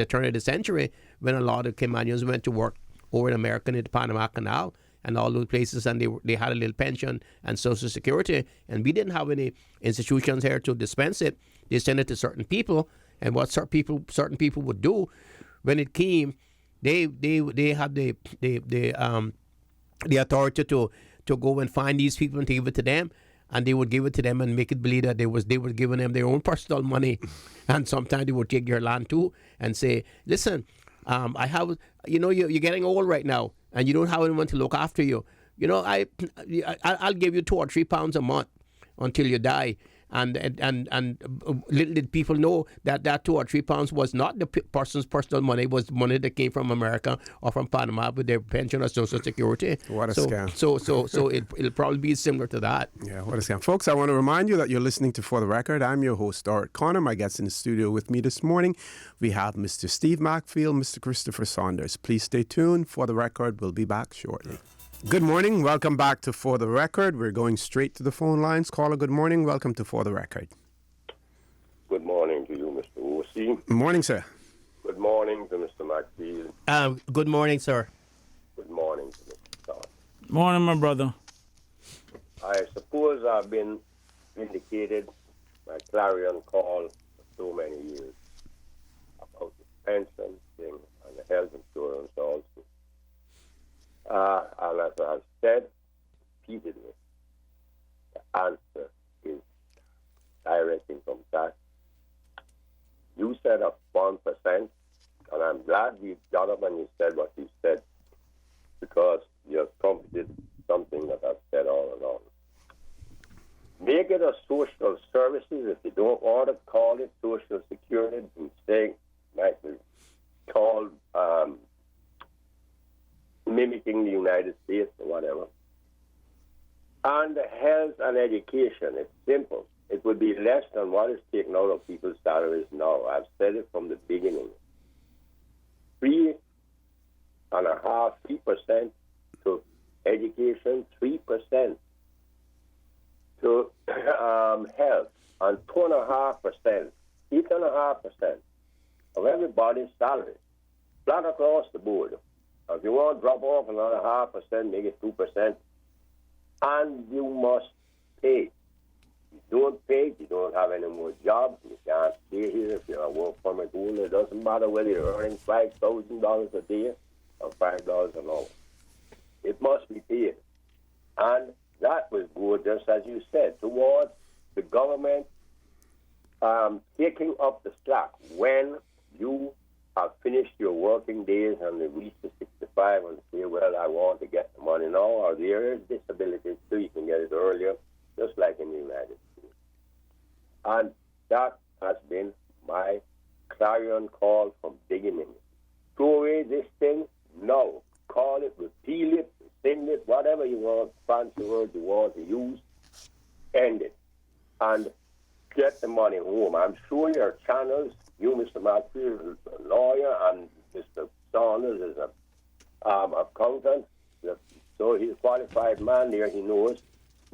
turn of the century when a lot of Caymanians went to work over in America in the Panama Canal and all those places, and they had a little pension and Social Security, and we didn't have any institutions here to dispense it. They sent it to certain people, and what certain people would do when it came, they had the authority to go and find these people and to give it to them, and they would give it to them and make it believe that they were giving them their own personal money, and sometimes they would take your land too and say, listen, I have, you're getting old right now, and you don't have anyone to look after you. I'll give you £2 or £3 a month until you die. And little did people know that £2 or £3 was not the person's personal money, was money that came from America or from Panama with their pension or Social Security. What a scam. So it'll probably be similar to that. Yeah, what a scam. Folks, I want to remind you that you're listening to For the Record. I'm your host, Stuart Connor. My guests in the studio with me this morning, we have Mr. Steve Macfield, Mr. Christopher Saunders. Please stay tuned. For the Record, we'll be back shortly. Good morning. Welcome back to For the Record. We're going straight to the phone lines. Caller, good morning. Welcome to For the Record. Good morning to you, Mr. O.C. Good morning, sir. Good morning to Mr. McField. Good morning, sir. Good morning to Mr. Todd. Morning, my brother. I suppose I've been indicated by clarion call for so many years about the pension thing and the health insurance also. And as I've said repeatedly, the answer is direct income tax. You said up 1%, and I'm glad you got up and you said what you said, because you have trumpeted something that I've said all along. Make it a social services. If you don't want to call it social security, you say might be called mimicking the United States or whatever. And health and education, it's simple. It would be less than what is taken out of people's salaries now. I've said it from the beginning. 3% to education, 3% to health, and 2.5%, 8.5% of everybody's salary, flat across the board. If you want to drop off another 0.5%, make it 2%, and you must pay. If you don't pay, you don't have any more jobs. You can't stay here if you're a work permit holder. It doesn't matter whether you're earning $5,000 a day or $5 an hour. It must be paid. And that was good, just as you said, towards the government taking up the slack when you have finished your working days and they reach the 65 and say, well, I want to get the money now, or there is disability so you can get it earlier, just like in the United States. And that has been my clarion call from beginning. Throw away this thing, no. Call it, repeal it, rescind it, whatever you want, fancy words you want to use, end it. And get the money home. I'm sure your channels, you, Mr. Matthews, a lawyer, and Mr. Saunders is an accountant, so he's a qualified man there, he knows.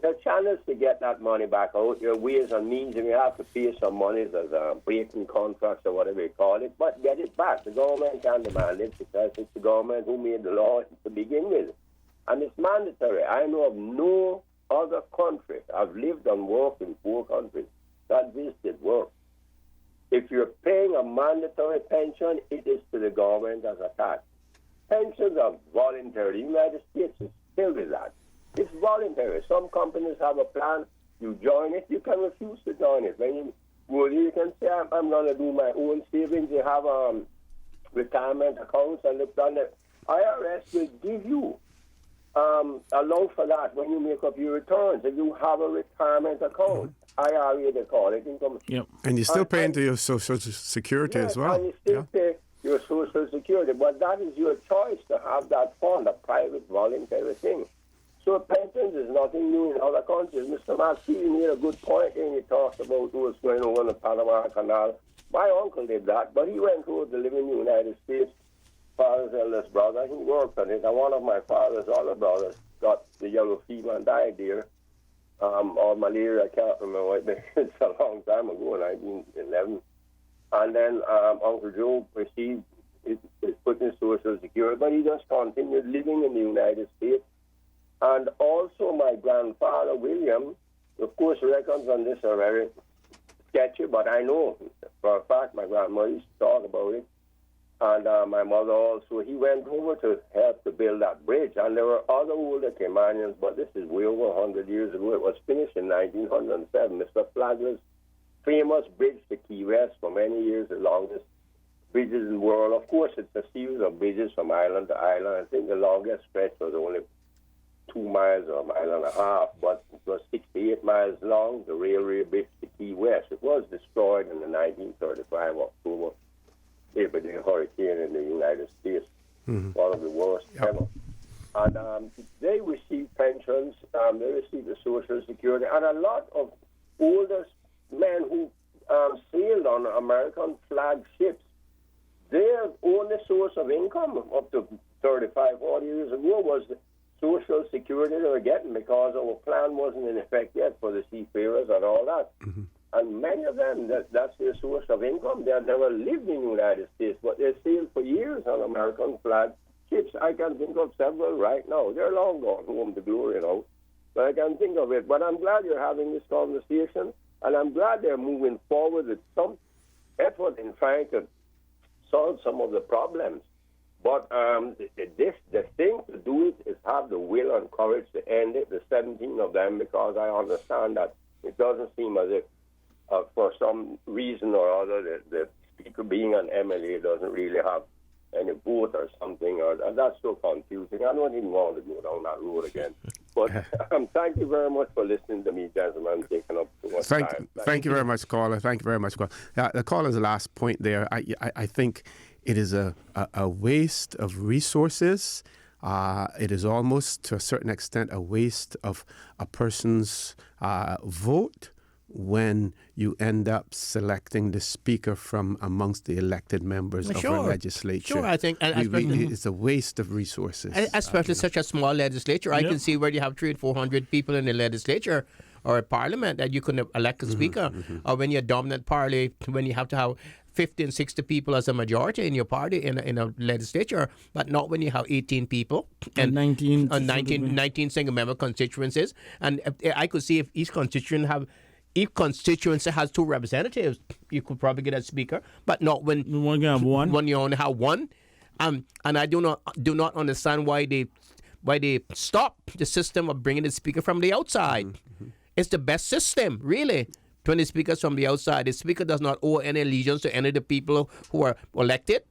There are channels to get that money back out. There are ways and means, and you have to pay some money as breaking contracts or whatever you call it, but get it back. The government can't demand it because it's the government who made the law to begin with. And it's mandatory. I know of no other country. I've lived and worked in 4 countries that visited work. If you're paying a mandatory pension, it is to the government as a tax. Pensions are voluntary. The United States is still with that. It's voluntary. Some companies have a plan. You join it. You can refuse to join it. When you can say, I'm going to do my own savings. You have retirement accounts, and the IRS will give you allow for that when you make up your returns. If you have a retirement account, IRA they call it. Yep. And you still pay into your Social Security as well. And you still pay your Social Security, but that is your choice to have that fund, a private voluntary thing. So pensions is nothing new in other countries. Mr. Maxfield made a good point when he talked about who was going over the Panama Canal. My uncle did that, but he went over to live in the United States. Father's eldest brother, he worked on it, and one of my father's other brothers got the yellow fever and died there. Or malaria, I can't remember. It's a long time ago, 1911. And then Uncle Joe received his put in Social Security, but he just continued living in the United States. And also my grandfather, William, of course, records on this are very sketchy, but I know for a fact my grandmother used to talk about it. And my mother also, he went over to help to build that bridge. And there were other older Caymanians, but this is way over 100 years ago. It was finished in 1907. Mr. Flagler's famous bridge to Key West for many years, the longest bridges in the world. Of course, it's a series of bridges from island to island. I think the longest stretch was only 2 miles or a mile and a half, but it was 68 miles long, the railway bridge to Key West. It was destroyed in the 1935 October. With the hurricane in the United States, one of the worst ever. And they received pensions, they received the Social Security, and a lot of older men who sailed on American flag ships, their only source of income up to 35, 40 years ago was the Social Security they were getting because our plan wasn't in effect yet for the seafarers and all that. And many of them, that's their source of income. They had never lived in the United States, but they sailed for years on American flag ships. I can think of several right now. They're long gone home to glory now, but I can think of it. But I'm glad you're having this conversation, and I'm glad they're moving forward with some effort in trying to solve some of the problems. But the thing to do it is have the will and courage to end it, the 17 of them, because I understand that it doesn't seem as if for some reason or other, the speaker being an MLA doesn't really have any vote or something, and that's so confusing. I don't even want to go down that road again. But thank you very much for listening to me, gentlemen, taking up too much time. Thank you very much, caller. Thank you very much, caller. The caller's last point there, I think it is a waste of resources. It is almost, to a certain extent, a waste of a person's vote when you end up selecting the speaker from amongst the elected members of our legislature. Sure, I think. It's a waste of resources. Especially such a small legislature. I can see where you have 300 or 400 people in the legislature or a parliament that you can elect a speaker. Or when you're a dominant party, when you have to have 50 and 60 people as a majority in your party in a legislature, but not when you have 18 people and 19 single member constituencies. And I could see if each constituency has 2 representatives, you could probably get a speaker, but not when you only have one. And I do not understand why they stop the system of bringing the speaker from the outside. It's the best system, really. 20 speakers from the outside. The speaker does not owe any allegiance to any of the people who are elected,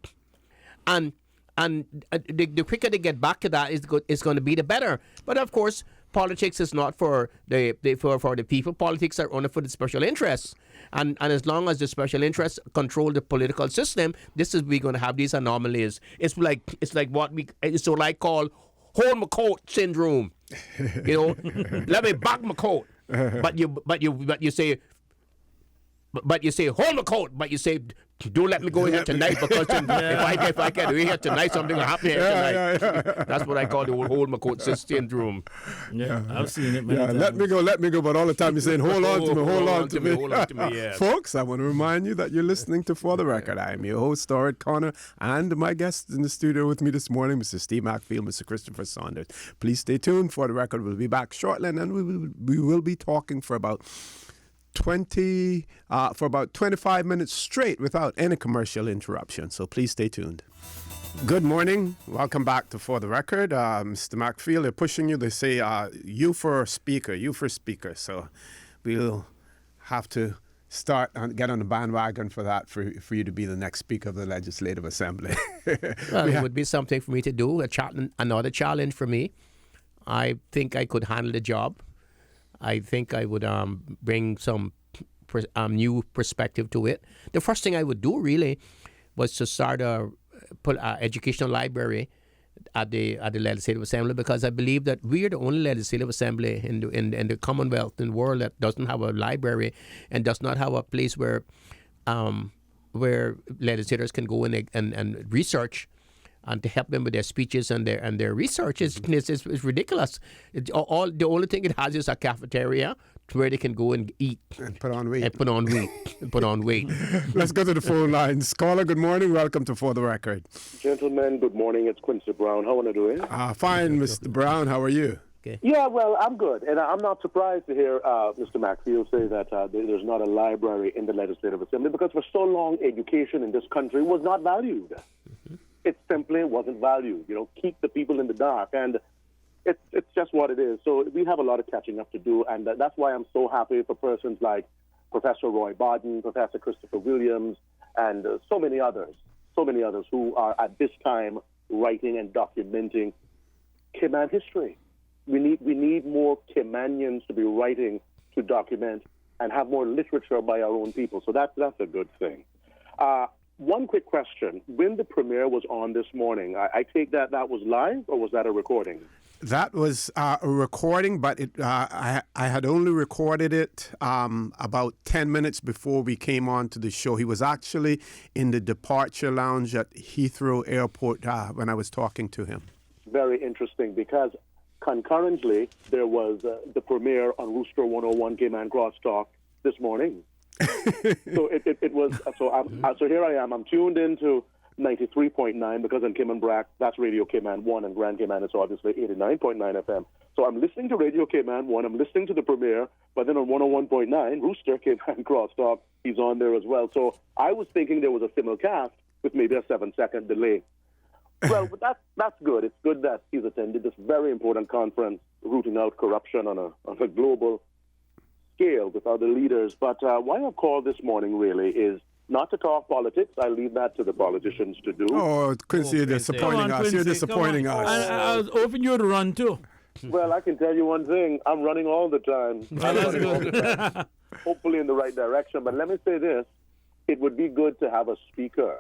and the quicker they get back to that is going to be the better. But of course, politics is not for the people. Politics are only for the special interests. And as long as the special interests control the political system, we're going to have these anomalies. It's like what I call hold my coat syndrome. Let me back my coat. But you say hold my coat. But you say don't let me go here tonight because if I get here tonight, something will happen here tonight. That's what I call the old hold my coat syndrome. Yeah, I've seen it many times. Let me go. But all the time you're saying hold on to me. Yeah. Folks, I want to remind you that you're listening to For the Record. I'm your host, Stuart Connor, and my guest in the studio with me this morning, Mr. Steve Macfield, Mr. Christopher Saunders. Please stay tuned. For the Record, we'll be back shortly, and we will be talking for about 25 minutes straight without any commercial interruption. So please stay tuned. Good morning. Welcome back to For the Record. Mr. Macfield, they're pushing you. They say you for speaker. So we'll have to get on the bandwagon for that for you to be the next Speaker of the Legislative Assembly. Well, it would be something for me to do, another challenge for me. I think I could handle the job. I think I would bring some new perspective to it. The first thing I would do really was to start a educational library at the Legislative Assembly, because I believe that we are the only Legislative Assembly in the Commonwealth, in the world, that doesn't have a library and does not have a place where legislators can go in and research, and to help them with their speeches and their research is ridiculous. The only thing it has is a cafeteria where they can go and eat and put on weight. Let's go to the phone lines. Caller, good morning. Welcome to For the Record. Gentlemen, good morning. It's Quincy Brown. How are you doing? Fine, Mr. Brown. How are you? Okay. Yeah, well, I'm good. And I'm not surprised to hear Mr. Maxfield say that there's not a library in the Legislative Assembly, because for so long, education in this country was not valued. Mm-hmm. It simply wasn't valued. Keep the people in the dark. And it's just what it is. So we have a lot of catching up to do, and that's why I'm so happy for persons like Professor Roy Barden, Professor Christopher Williams, and so many others who are at this time writing and documenting Cayman history. We need more Caymanians to be writing, to document, and have more literature by our own people. So that's a good thing. One quick question. When the premiere was on this morning, I take that was live, or was that a recording? That was a recording, but I had only recorded it about 10 minutes before we came on to the show. He was actually in the departure lounge at Heathrow Airport when I was talking to him. Very interesting, because concurrently there was the premiere on Rooster 101 Cayman Crosstalk this morning. So it was so here I am. I'm tuned into 93.9 because in Cayman Brac, that's Radio Cayman 1, and Grand Cayman is obviously 89.9 FM. So I'm listening to Radio Cayman 1, I'm listening to the premiere, but then on 101.9, Rooster Cayman Crosstalk, he's on there as well. So I was thinking there was a simulcast with maybe a 7-second delay. Well, but that's good. It's good that he's attended this very important conference, rooting out corruption on a global scale with other leaders. But why I've called this morning really is not to talk politics. I leave that to the politicians to do. Oh, Quincy, you're disappointing us. You're disappointing us. I was hoping you'd run too. Well, I can tell you one thing. I'm running all the time. Hopefully in the right direction. But let me say this. It would be good to have a speaker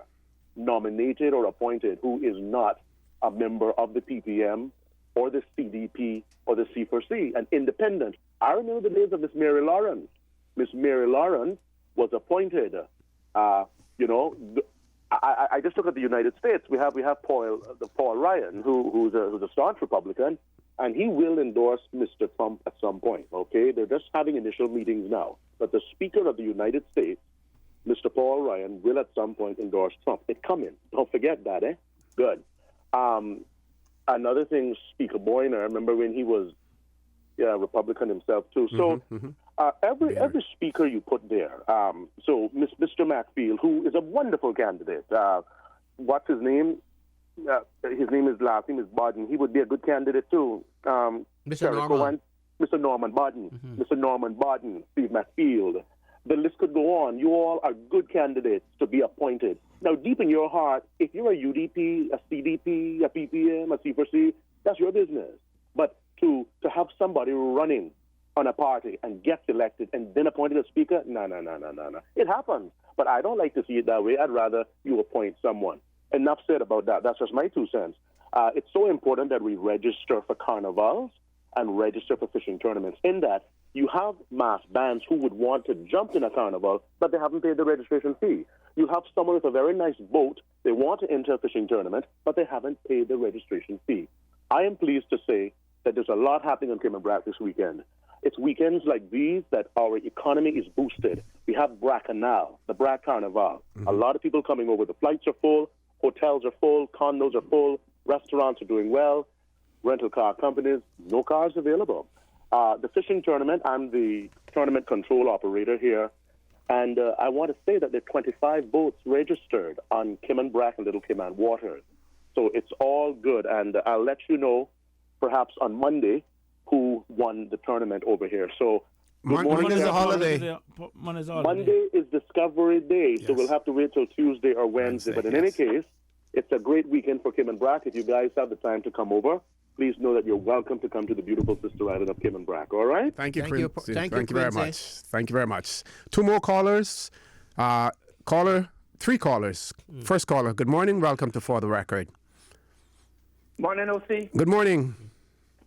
nominated or appointed who is not a member of the PPM or the CDP or the C4C, an independent. I remember the days of Miss Mary Lawrence. Miss Mary Lawrence was appointed. I just look at the United States. We have Paul Ryan, who's a staunch Republican, and he will endorse Mr. Trump at some point. Okay, they're just having initial meetings now, but the Speaker of the United States, Mr. Paul Ryan, will at some point endorse Trump. It's coming. Don't forget that, eh? Good. Another thing, Speaker Boyner, remember when he was Republican himself too. So every speaker you put there, so Mr. Maxfield, who is a wonderful candidate, what's his name? His last name is Barden. He would be a good candidate too. Mr. Norman. Mr. Norman Barden. Mm-hmm. Mr. Norman Barden, Steve Maxfield. The list could go on. You all are good candidates to be appointed. Now, deep in your heart, if you're a UDP, a CDP, a PPM, a C4C, that's your business. But to have somebody running on a party and gets elected and then appointed a speaker, no. It happens. But I don't like to see it that way. I'd rather you appoint someone. Enough said about that. That's just my 2 cents. It's so important that we register for carnivals and register for fishing tournaments. In that, you have mass bands who would want to jump in a carnival, but they haven't paid the registration fee. You have someone with a very nice boat. They want to enter a fishing tournament, but they haven't paid the registration fee. I am pleased to say that there's a lot happening on Cayman Brac this weekend. It's weekends like these that our economy is boosted. We have Brac Canal, the Brac Carnival. Mm-hmm. A lot of people coming over. The flights are full, hotels are full, condos are full, restaurants are doing well, rental car companies, no cars available. The fishing tournament, I'm the tournament control operator here, and I want to say that there are 25 boats registered on Cayman Brac and Little Cayman waters. So it's all good, and I'll let you know perhaps on Monday who won the tournament over here. So Monday's a holiday. Monday is Discovery Day, yes. So we'll have to wait till Tuesday or Wednesday. But in any case, it's a great weekend for Cayman Brac. If you guys have the time to come over, please know that you're welcome to come to the beautiful sister island of Cayman Brac. All right? Thank you very much. Thank you very much. 2 more callers. 3 callers. First caller, good morning. Welcome to For the Record. Morning, OC. Good morning.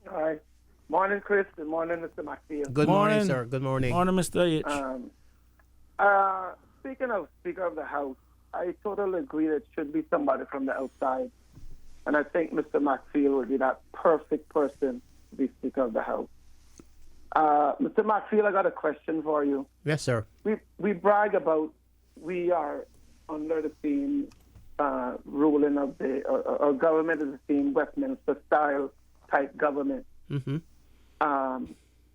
All right. Morning, Chris. Good morning, Mr. McField. Good morning, sir. Good morning. Morning, Mr. H. Speaking of Speaker of the House, I totally agree that it should be somebody from the outside. And I think Mr. McField would be that perfect person to be Speaker of the House. Mr. McField, I got a question for you. Yes, sir. We brag about we are under the same ruling of our government is the same Westminster-style type government. Mm-hmm.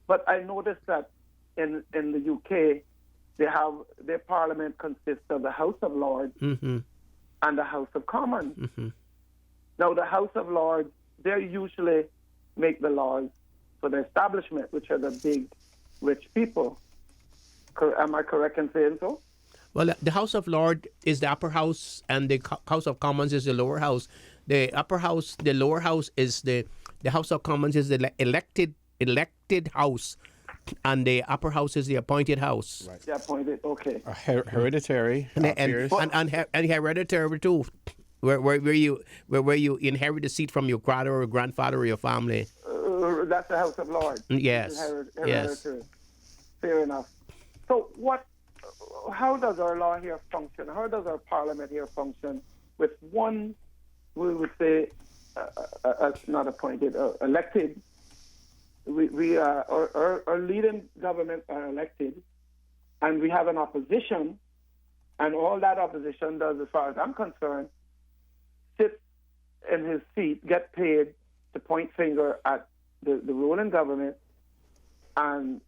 But I noticed that in the UK, their parliament consists of the House of Lords and the House of Commons. Mm-hmm. Now, the House of Lords, they usually make the laws for the establishment, which are the big, rich people. Am I correct in saying so? Well, the House of Lords is the upper house, and the House of Commons is the lower house. The upper house, the lower house is the House of Commons is the elected house, and the upper house is the appointed house. Right. The appointed, okay. Hereditary. And hereditary too, where you inherit the seat from your father or grandfather or your family. That's the House of Lords. Yes. Hereditary. Yes. Fair enough. So how does our law here function? How does our parliament here function with one, we would say, not appointed, elected? Our leading government are elected, and we have an opposition, and all that opposition does, as far as I'm concerned, sit in his seat, get paid to point finger at the ruling government, and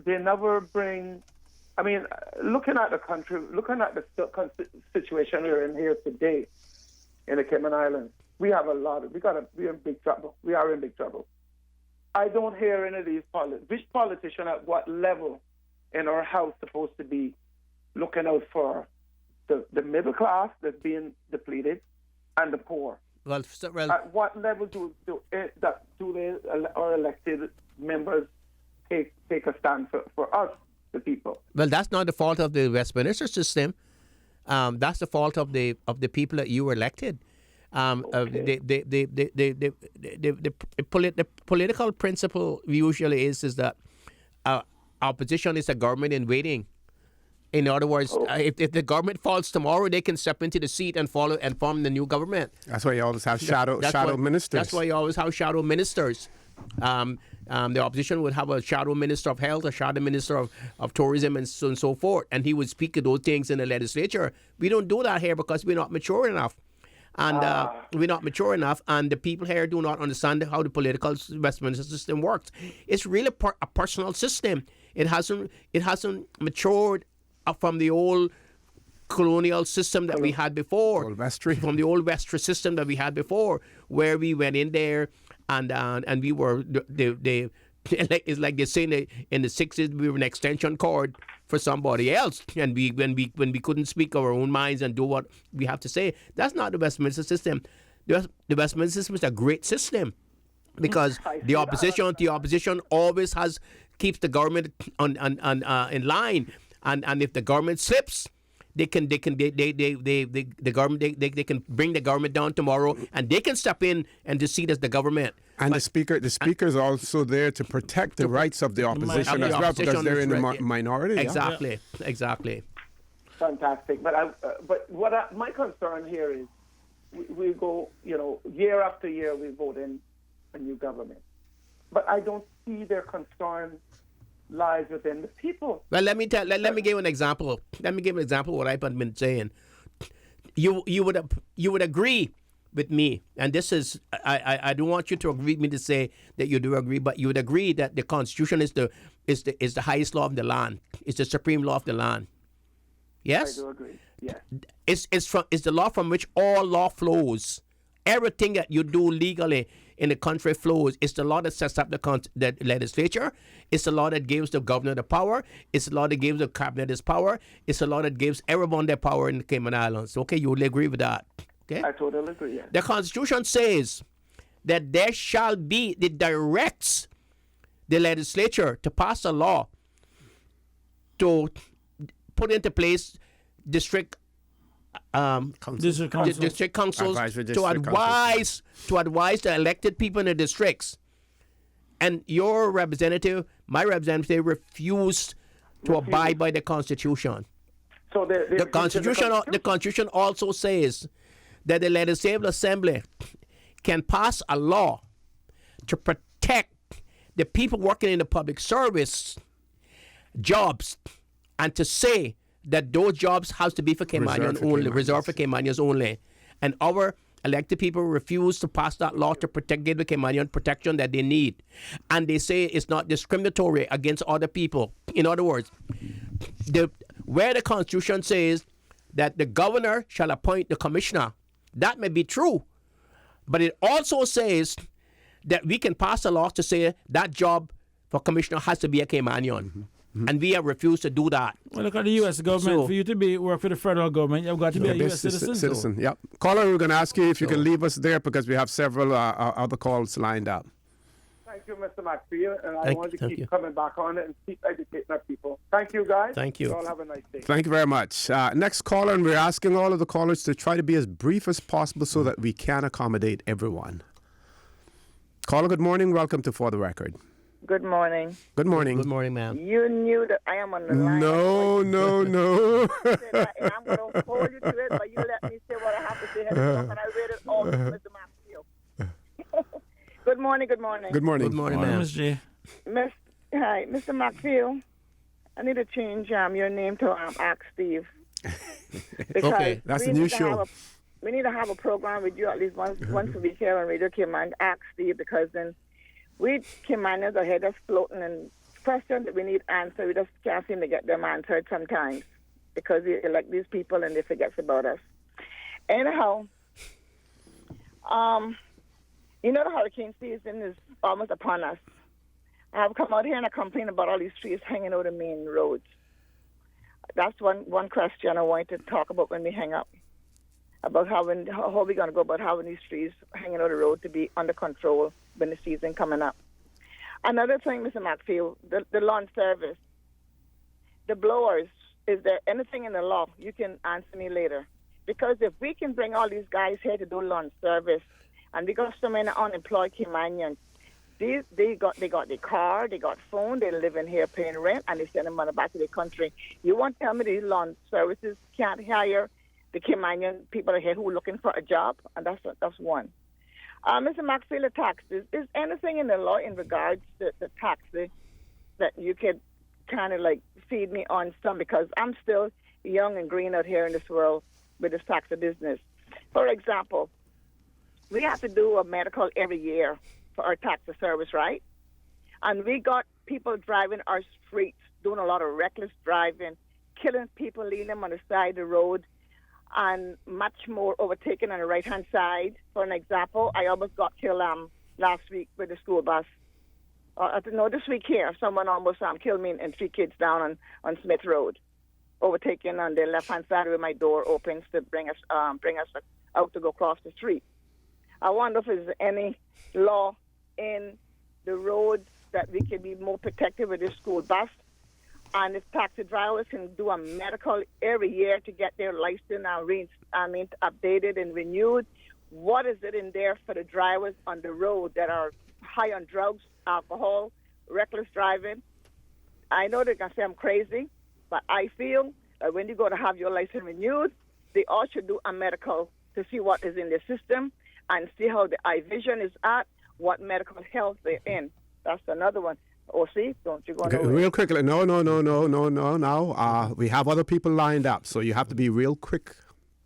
they never bring. I mean, looking at the country, looking at the situation we're in here today in the Cayman Islands, we have we're in big trouble. We are in big trouble. I don't hear any of these which politician at what level in our house supposed to be looking out for the middle class that's being depleted and the poor. Well, at what level do our elected members take a stand for us? The people. Well, that's not the fault of the Westminster system. That's the fault of the people that you were elected. The political principle usually is that opposition is a government in waiting. In other words, if the government falls tomorrow, they can step into the seat and follow and form the new government. That's why you always have shadow ministers. That's why you always have shadow ministers. The opposition would have a shadow minister of health, a shadow minister of tourism, and so forth, and he would speak to those things in the legislature. We don't do that here because we're not mature enough, and and the people here do not understand how the political Westminster system works. It's really a personal system. It hasn't matured from the old colonial system that we had before, from the old Westry system that we had before, where we went in there and we were it's like they say in the 60s, we were an extension cord for somebody else, and when we couldn't speak our own minds and do what we have to say. That's not the Westminster system. The Westminster system is a great system because the opposition always keeps the government in line, and if the government slips, they can bring the government down tomorrow, and they can step in and just seat as the government. And the speaker is also there to protect the rights of the opposition as well, because they're in the minority. Exactly. Fantastic. But my concern here is we go, year after year we vote in a new government, but I don't see their concern lies within the people. Well, let me give you an example. Let me give an example of what I've been saying. You would agree with me, and this is I don't want you to agree with me to say that you do agree, but you would agree that the Constitution is the highest law of the land. It's the supreme law of the land. Yes? I do agree. Yes. It's the law from which all law flows. Everything that you do legally in the country flows. It's the law that sets up the legislature. It's the law that gives the governor the power. It's the law that gives the cabinet its power. It's the law that gives everyone their power in the Cayman Islands. Okay, you will agree with that. Okay? I totally agree, yes. The Constitution says that there shall be, it directs the legislature to pass a law to put into place district District council. district councils Advisory to district advise the elected people in the districts. And your representative, my representative, refused to abide by the Constitution. So The Constitution also says that the Legislative Assembly can pass a law to protect the people working in the public service jobs, and to say that those jobs has to be for Caymanians only, reserved for Caymanians only. And our elected people refuse to pass that law to give the Caymanian protection that they need. And they say it's not discriminatory against other people. In other words, where the Constitution says that the governor shall appoint the commissioner, that may be true. But it also says that we can pass a law to say that job for commissioner has to be a Caymanian. And we have refused to do that. Well, look at the U.S. government. For you to work for the federal government, you've got to be a U.S. citizen. Yep. Caller, we're going to ask you if you can leave us there because we have several other calls lined up. Thank you, Mr. McField, and I want to keep coming back on it and keep educating our people. Thank you, guys. Thank you. You all have a nice day. Thank you very much. Next caller, and we're asking all of the callers to try to be as brief as possible so that we can accommodate everyone. Caller, good morning. Welcome to For the Record. Good morning. Good morning. Good morning, ma'am. You knew that I am on the line. No. And I'm going to hold you to it, but you let me say what I have to say. And I read it all to Mr. McField. Good morning. Good morning. Good morning, ma'am. Ms. J. Hi, Mr. McField. I need to change your name to Ask Steve. Okay, that's a new show. We need to have a program with you at least once a week here on Radio Cayman, Ask Steve, because then we Caymanians are here just floating and questions that we need answered. We just can't seem to get them answered sometimes because we elect these people and they forget about us. Anyhow, you know the hurricane season is almost upon us. I've come out here and I complain about all these trees hanging out the main roads. That's one question I wanted to talk about when we hang up, about how we're going to go about having these trees hanging out the road to be under control when the season coming up. Another thing, Mr. McField, the lawn service, the blowers, is there anything in the law? You can answer me later. Because if we can bring all these guys here to do lawn service, and we got so many unemployed Caymanians, they got their car, they got phone, they live in here paying rent, and they send them money back to their country. You want to tell me these lawn services can't hire the Caymanian people here who are looking for a job? And that's one. Mr. McField, the taxes, is anything in the law in regards to the taxes that you could kind of like feed me on some, because I'm still young and green out here in this world with this tax business. For example, we have to do a medical every year for our tax service, right? And we got people driving our streets, doing a lot of reckless driving, killing people, leaving them on the side of the road, and much more overtaken on the right-hand side. For an example, I almost got killed last week with the school bus. This week here, someone almost killed me and 3 kids down on Smith Road, overtaken on the left-hand side where my door opens to bring us out to go across the street. I wonder if there's any law in the roads that we can be more protective with this school bus. And if taxi drivers can do a medical every year to get their license updated and renewed, what is it in there for the drivers on the road that are high on drugs, alcohol, reckless driving? I know they can say I'm crazy, but I feel that when you go to have your license renewed, they all should do a medical to see what is in the system and see how the eye vision is at, what medical health they're in. That's another one. OC, don't you go okay, real quickly. No. Now, we have other people lined up, so you have to be real quick.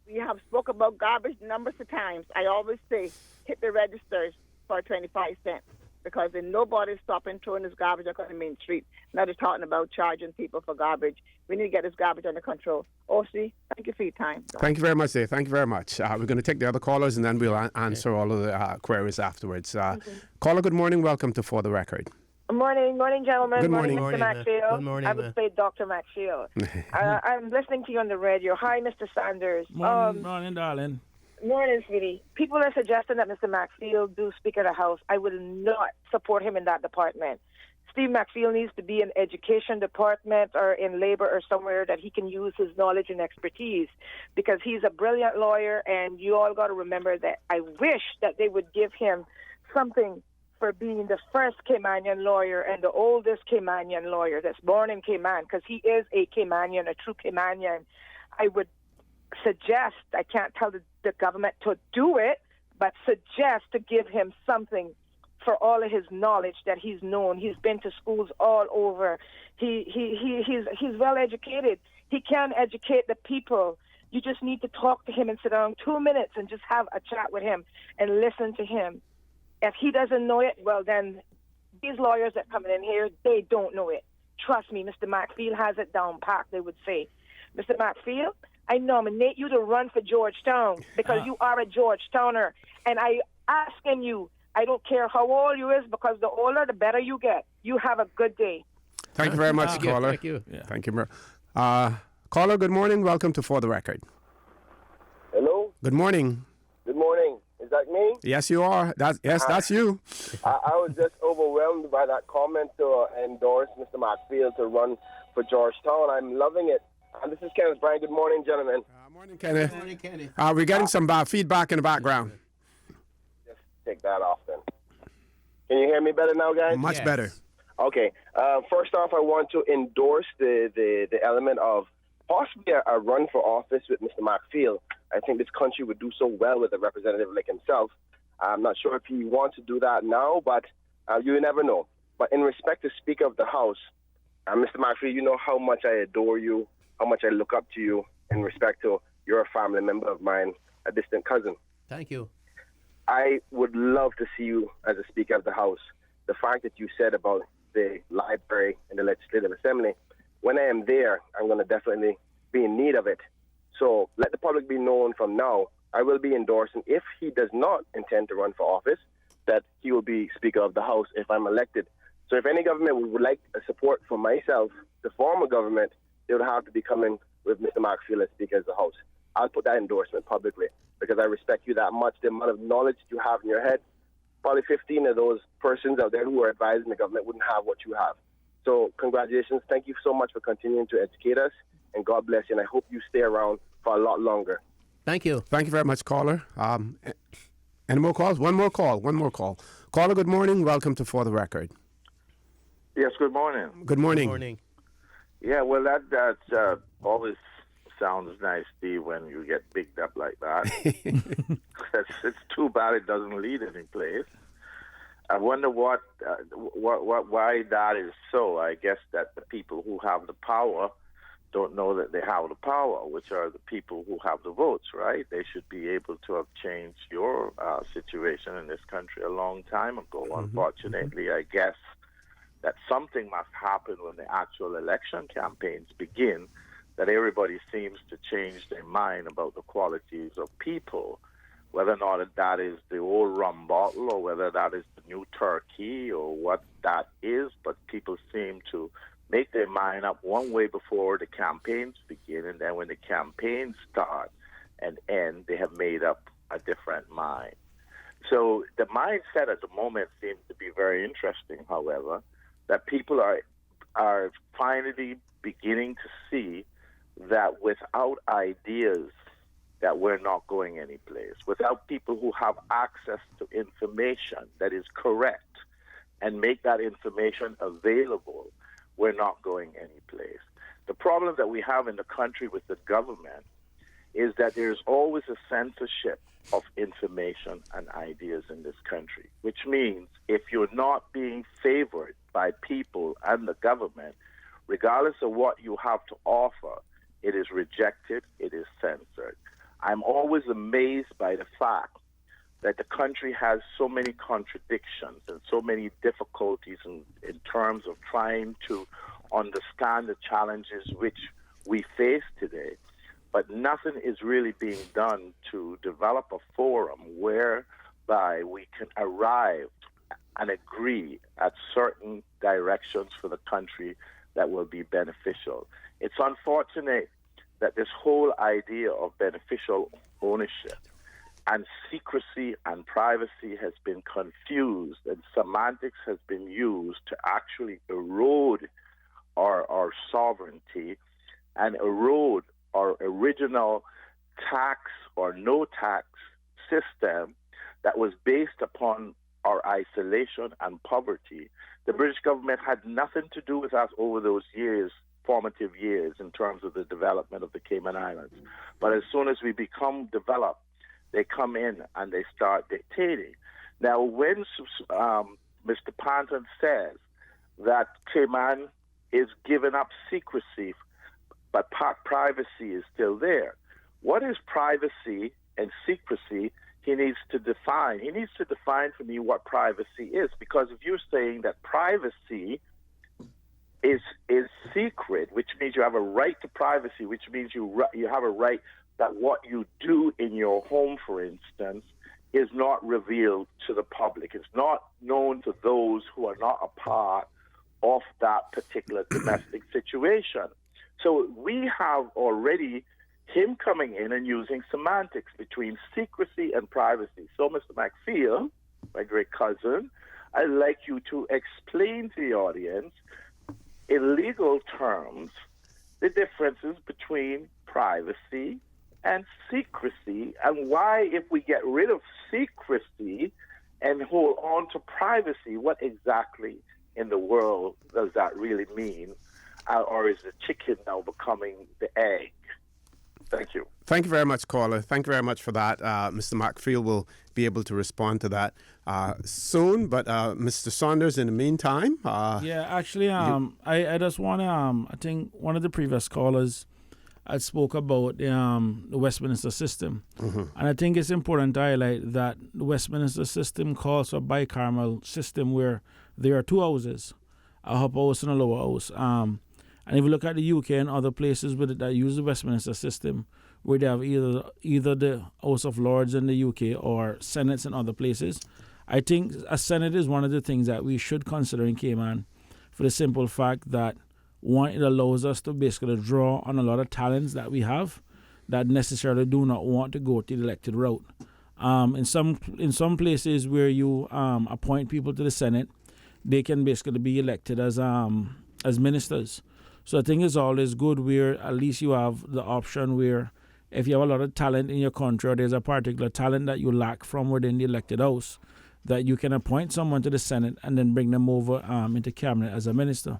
We have spoke about garbage numbers of times. I always say hit the registers for 25 cents because then nobody's stopping throwing this garbage across the main street. Now they're talking about charging people for garbage. We need to get this garbage under control. OC, thank you for your time. Thank you very much, Dave. Thank you very much. We're going to take the other callers and then we'll answer all of the queries afterwards. Caller, good morning. Welcome to For the Record. Morning, gentlemen. Good morning. Mr. McField. Good morning, I would say Dr. McField. I'm listening to you on the radio. Hi, Mr. Sanders. Morning, darling. Morning, sweetie. People are suggesting that Mr. McField do Speaker of the House. I will not support him in that department. Steve McField needs to be in education department or in labor or somewhere that he can use his knowledge and expertise, because he's a brilliant lawyer, and you all got to remember that I wish that they would give him something for being the first Caymanian lawyer and the oldest Caymanian lawyer that's born in Cayman, because he is a Caymanian, a true Caymanian. I would suggest, I can't tell the government to do it, but suggest to give him something for all of his knowledge that he's known. He's been to schools all over. He's well educated. He can educate the people. You just need to talk to him and sit down 2 minutes and just have a chat with him and listen to him. If he doesn't know it, well, then these lawyers that come in here, they don't know it. Trust me, Mr. McField has it down pat, they would say. Mr. McField, I nominate you to run for Georgetown because you are a Georgetowner. And I asking you, I don't care how old you is, because the older, the better you get. You have a good day. Thank you very much, caller. Thank you. Yeah. Thank you. Caller, good morning. Welcome to For the Record. Hello? Good morning. Good morning. Is that me? Yes, you are. That's you. I was just overwhelmed by that comment to endorse Mr. McField to run for Georgetown. I'm loving it. And this is Kenneth Bryan. Good morning, gentlemen. Morning, Kenneth. Good morning, Kenny. We're getting some feedback in the background. Just take that off then. Can you hear me better now, guys? Much better. Okay. First off, I want to endorse the element of possibly a run for office with Mr. McField. I think this country would do so well with a representative like himself. I'm not sure if he wants to do that now, but you never know. But in respect to Speaker of the House, Mr. McField, you know how much I adore you, how much I look up to you in respect to you're a family member of mine, a distant cousin. Thank you. I would love to see you as a Speaker of the House. The fact that you said about the library and the Legislative Assembly, when I am there, I'm going to definitely be in need of it. So let the public be known from now, I will be endorsing, if he does not intend to run for office, that he will be Speaker of the House if I'm elected. So if any government would like a support for myself to form a government, they would have to be coming with Mr. Markfield as Speaker of the House. I'll put that endorsement publicly because I respect you that much. The amount of knowledge you have in your head, probably 15 of those persons out there who are advising the government wouldn't have what you have. So congratulations. Thank you so much for continuing to educate us, and God bless you. And I hope you stay around for a lot longer. Thank you. Thank you very much, caller. Any more calls? One more call. Caller, good morning. Welcome to For the Record. Yes, good morning. Good morning. Good morning. Yeah, well, that always sounds nice, Steve, when you get picked up like that. It's too bad it doesn't lead any place. I wonder why that is so. I guess that the people who have the power don't know that they have the power, which are the people who have the votes, right? They should be able to have changed your situation in this country a long time ago. Mm-hmm. Unfortunately, I guess that something must happen when the actual election campaigns begin, that everybody seems to change their mind about the qualities of people, whether or not that is the old rum bottle or whether that is the new turkey or what that is, but people seem to make their mind up one way before the campaigns begin, and then when the campaigns start and end, they have made up a different mind. So the mindset at the moment seems to be very interesting, however, that people are finally beginning to see that without ideas that we're not going anyplace, without people who have access to information that is correct and make that information available, we're not going anyplace. The problem that we have in the country with the government is that there's always a censorship of information and ideas in this country, which means if you're not being favored by people and the government, regardless of what you have to offer, it is rejected, it is censored. I'm always amazed by the fact that the country has so many contradictions and so many difficulties in terms of trying to understand the challenges which we face today. But nothing is really being done to develop a forum whereby we can arrive and agree at certain directions for the country that will be beneficial. It's unfortunate that this whole idea of beneficial ownership and secrecy and privacy has been confused, and semantics has been used to actually erode our sovereignty and erode our original tax or no tax system that was based upon our isolation and poverty. The British government had nothing to do with us over those years, formative years, in terms of the development of the Cayman Islands. But as soon as we become developed, they come in and they start dictating. Now, when Mr. Panton says that Cayman is giving up secrecy, but privacy is still there, what is privacy and secrecy? He needs to define. He needs to define for me what privacy is, because if you're saying that privacy is secret, which means you have a right to privacy, which means you have a right that what you do in your home, for instance, is not revealed to the public. It's not known to those who are not a part of that particular domestic situation. So we have already him coming in and using semantics between secrecy and privacy. So, Mr. McPhail, my great cousin, I'd like you to explain to the audience in legal terms the differences between privacy and secrecy, and why, if we get rid of secrecy and hold on to privacy, what exactly in the world does that really mean? Or is the chicken now becoming the egg? Thank you. Thank you very much, caller. Thank you very much for that. Mr. McPhail will be able to respond to that soon. But Mr. Saunders, in the meantime, actually, I just want to. I think one of the previous callers I spoke about the Westminster system, and I think it's important to highlight that the Westminster system calls for a bicameral system where there are two houses, a upper house and a lower house. And if you look at the UK and other places with it that use the Westminster system, where they have either the House of Lords in the UK or Senates in other places, I think a Senate is one of the things that we should consider in Cayman, for the simple fact that, one, it allows us to basically draw on a lot of talents that we have that necessarily do not want to go to the elected route. In some places where you appoint people to the Senate, they can basically be elected as ministers. So I think it's always good where at least you have the option where if you have a lot of talent in your country, or there's a particular talent that you lack from within the elected house, that you can appoint someone to the Senate and then bring them over into cabinet as a minister.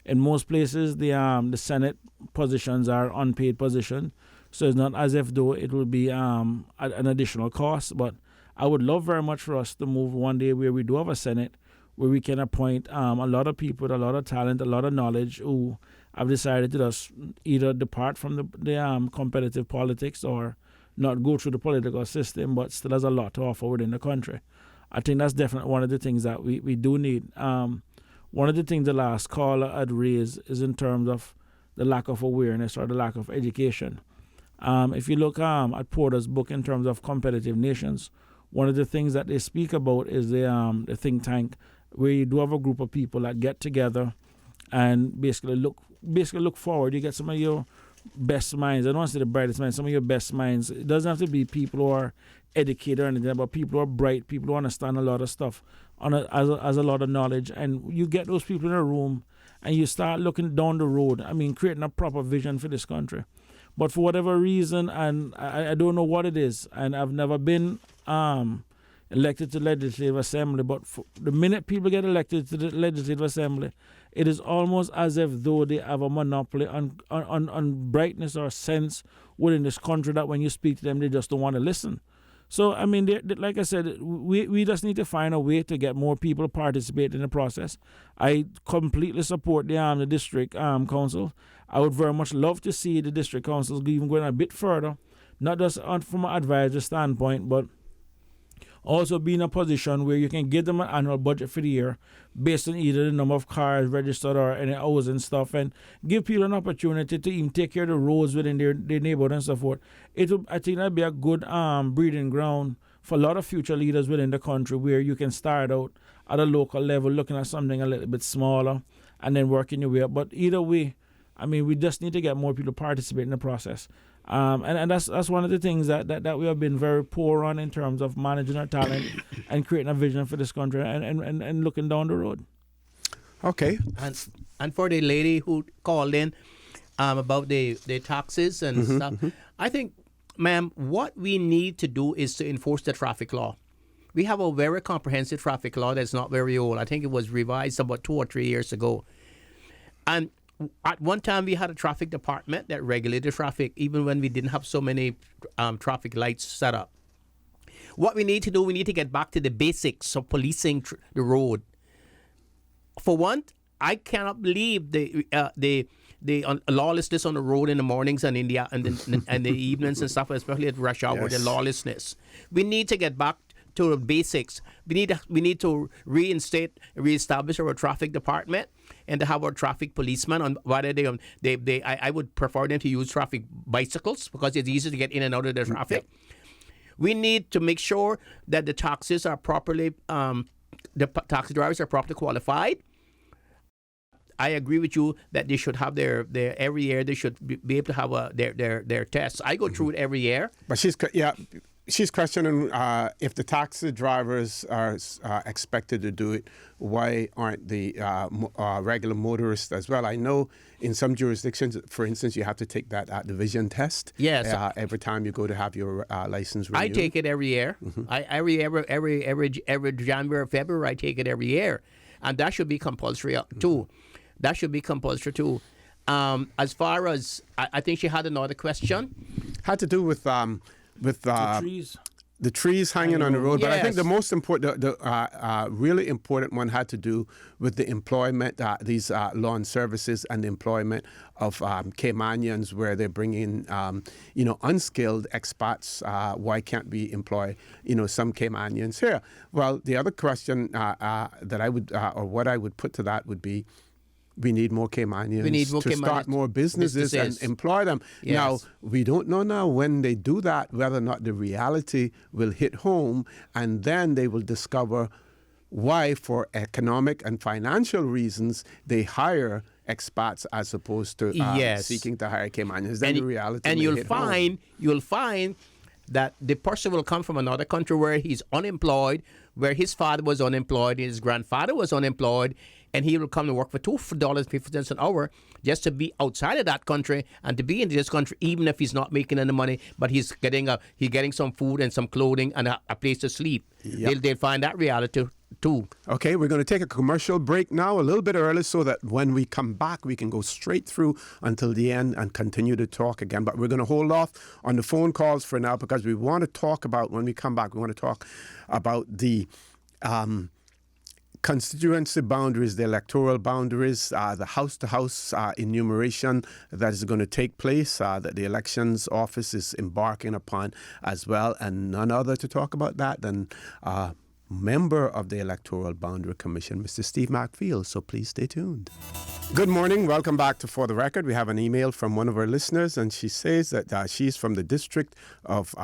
In most places, the Senate positions are unpaid positions, so it's not as if though it will be an additional cost. But I would love very much for us to move one day where we do have a Senate, where we can appoint a lot of people with a lot of talent, a lot of knowledge, who have decided to just either depart from the competitive politics or not go through the political system, but still has a lot to offer within the country. I think that's definitely one of the things that we do need. One of the things the last caller had raised is in terms of the lack of awareness or the lack of education. If you look at Porter's book in terms of competitive nations, one of the things that they speak about is the think tank, where you do have a group of people that get together and basically look forward. You get some of your best minds. I don't want to say the brightest minds, some of your best minds. It doesn't have to be people who are educated or anything, but people who are bright, people who understand a lot of stuff, as a lot of knowledge. And you get those people in a room and you start looking down the road, creating a proper vision for this country. But for whatever reason, and I don't know what it is, and I've never been elected to Legislative Assembly, but the minute people get elected to the Legislative Assembly, it is almost as if though they have a monopoly on brightness or sense within this country, that when you speak to them, they just don't want to listen. So, like I said, we just need to find a way to get more people to participate in the process. I completely support the district council. I would very much love to see the district councils even going a bit further, not just from an advisor standpoint, but also be in a position where you can give them an annual budget for the year based on either the number of cars registered or any hours and stuff, and give people an opportunity to even take care of the roads within their neighborhood and so forth. I think that'd be a good breeding ground for a lot of future leaders within the country, where you can start out at a local level looking at something a little bit smaller and then working your way up. But either way, we just need to get more people to participate in the process. And that's one of the things that we have been very poor on in terms of managing our talent and creating a vision for this country and looking down the road. Okay. And for the lady who called in about the taxes and stuff, I think, ma'am, what we need to do is to enforce the traffic law. We have a very comprehensive traffic law that's not very old. I think it was revised about 2 or 3 years ago. And at one time, we had a traffic department that regulated traffic, even when we didn't have so many traffic lights set up. What we need to do, we need to get back to the basics of policing the road. For one, I cannot believe the lawlessness on the road in the mornings and in the evenings and stuff, especially at rush hour. The lawlessness. We need to get back to the basics. We need to reestablish our traffic department and to have our traffic policemen on whether I would prefer them to use traffic bicycles because it's easier to get in and out of the traffic. We need to make sure that the taxis are properly the taxi drivers are properly qualified. I agree with you that they should have their every year they should be able to have their tests. I go through it every year. But she's questioning if the taxi drivers are expected to do it, why aren't the regular motorists as well? I know in some jurisdictions, for instance, you have to take that division test. Yes. Every time you go to have your license renewed. I take it every year. Every January, February, I take it every year, and that should be compulsory too. That should be compulsory too. As far as I think she had another question. Had to do with The trees. The trees hanging on the road. Yes. But I think the most important, the really important one had to do with the employment, these lawn services and the employment of Caymanians, where they're bringing, unskilled expats. Why can't we employ, some Caymanians here? Well, the other question that I would, or what I would put to that would be, we need more Caymanians to start more businesses and employ them. Yes. Now, we don't know now when they do that, whether or not the reality will hit home, and then they will discover why, for economic and financial reasons, they hire expats as opposed to seeking to hire Caymanians. Then the reality and will you'll hit home. find that the person will come from another country where he's unemployed, where his father was unemployed, his grandfather was unemployed, and he will come to work for $2.50 an hour just to be outside of that country and to be in this country, even if he's not making any money, but he's getting some food and some clothing and a place to sleep. Yep. They'll find that reality too. Okay, we're going to take a commercial break now, a little bit early, so that when we come back, we can go straight through until the end and continue to talk again. But we're going to hold off on the phone calls for now because we want to talk about, when we come back, we want to talk about the constituency boundaries, the electoral boundaries, the house-to-house enumeration that is going to take place, that the elections office is embarking upon as well, and none other to talk about that than member of the Electoral Boundary Commission, Mr. Steve McField. So please stay tuned. Good morning. Welcome back to For the Record. We have an email from one of our listeners, and she says that she's from the district of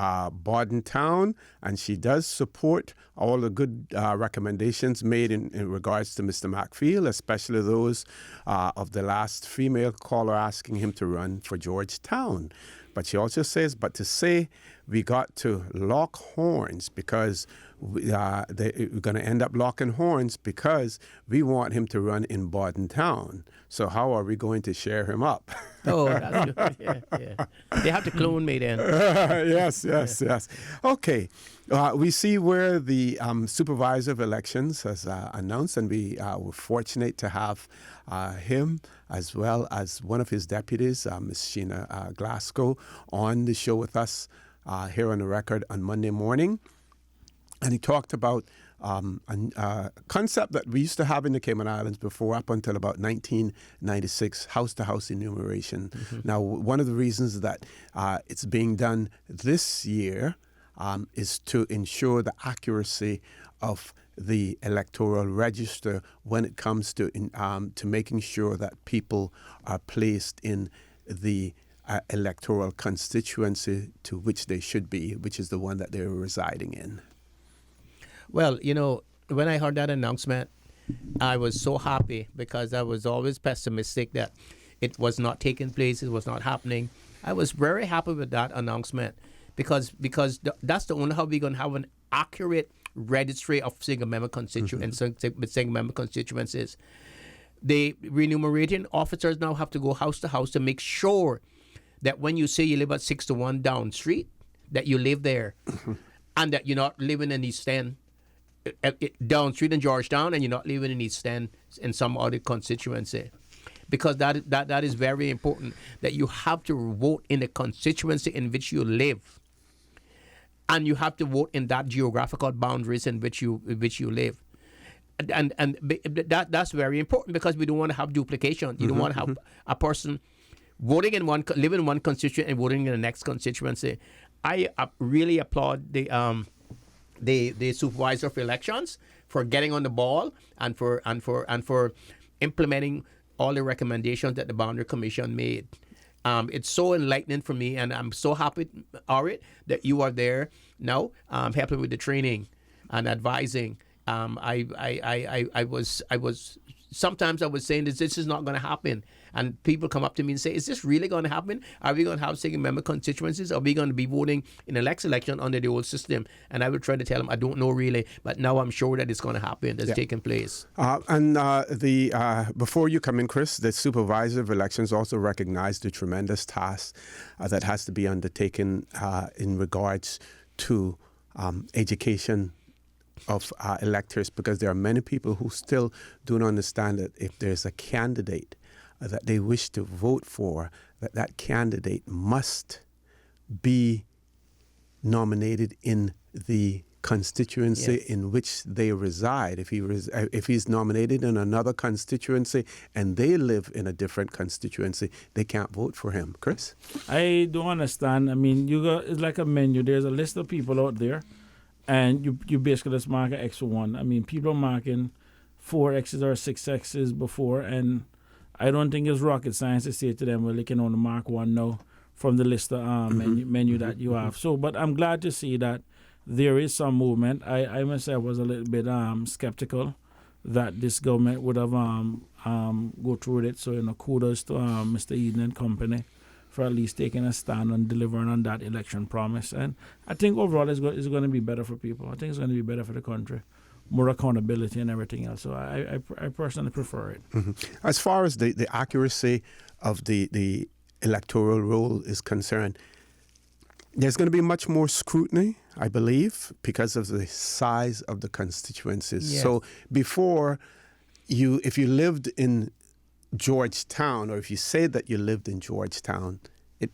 Bordentown, and she does support all the good recommendations made in regards to Mr. McField, especially those of the last female caller asking him to run for Georgetown. But she also says, but to say we got to lock horns because we're going to end up locking horns because we want him to run in Bordentown. So how are we going to share him up? Oh, that's good. Yeah. They have to clone me then. Yes. Okay. We see where the supervisor of elections has announced, and we were fortunate to have him as well as one of his deputies, Ms. Sheena Glasgow, on the show with us here on the record on Monday morning. And he talked about a concept that we used to have in the Cayman Islands before, up until about 1996, house-to-house enumeration. Mm-hmm. Now, one of the reasons that it's being done this year is to ensure the accuracy of the electoral register when it comes to making sure that people are placed in the electoral constituency to which they should be, which is the one that they're residing in. Well, when I heard that announcement, I was so happy because I was always pessimistic that it was not taking place, it was not happening. I was very happy with that announcement because that's the only how we're going to have an accurate registry of single-member single-member constituencies. The remunerating officers now have to go house to house to make sure that when you say you live at 6-1 Down Street, that you live there, and that you're not living in East End, Down Street in Georgetown, and you're not living in East End in some other constituency. Because that is very important, that you have to vote in the constituency in which you live. And you have to vote in that geographical boundaries in which you live. And that's very important because we don't want to have duplication. You don't want to have a person living in one constituency and voting in the next constituency. I really applaud the supervisor for elections for getting on the ball and for implementing all the recommendations that the Boundary Commission made. It's so enlightening for me, and I'm so happy, Arit, that you are there now, helping with the training and advising. I was sometimes I was saying this is not going to happen, and people come up to me and say, is this really going to happen? Are we going to have single-member constituencies? Are we going to be voting in the next election under the old system? And I would try to tell them I don't know really, but now I'm sure that it's going to happen. That's taking place. Before you come in, Chris, the supervisor of elections also recognized the tremendous task that has to be undertaken in regards to education of electors, because there are many people who still don't understand that if there's a candidate that they wish to vote for, that candidate must be nominated in the constituency in which they reside. If he's nominated in another constituency and they live in a different constituency, they can't vote for him. Chris? I don't understand. I mean, it's like a menu. There's a list of people out there, and you basically just mark an X for one. I mean, people are marking 4 X's or 6 X's before, and I don't think it's rocket science to say to them, well, they can only mark one now from the list of menu that you have. So, but I'm glad to see that there is some movement. I myself was a little bit skeptical that this government would have go through with it. So, kudos to Mr. Eden and company for at least taking a stand and delivering on that election promise. And I think overall it's going to be better for people. I think it's going to be better for the country. More accountability and everything else. So I personally prefer it. As far as the accuracy of the electoral roll is concerned, there's going to be much more scrutiny, I believe, because of the size of the constituencies. Yes. So before, if you lived in Georgetown, or if you say that you lived in Georgetown, it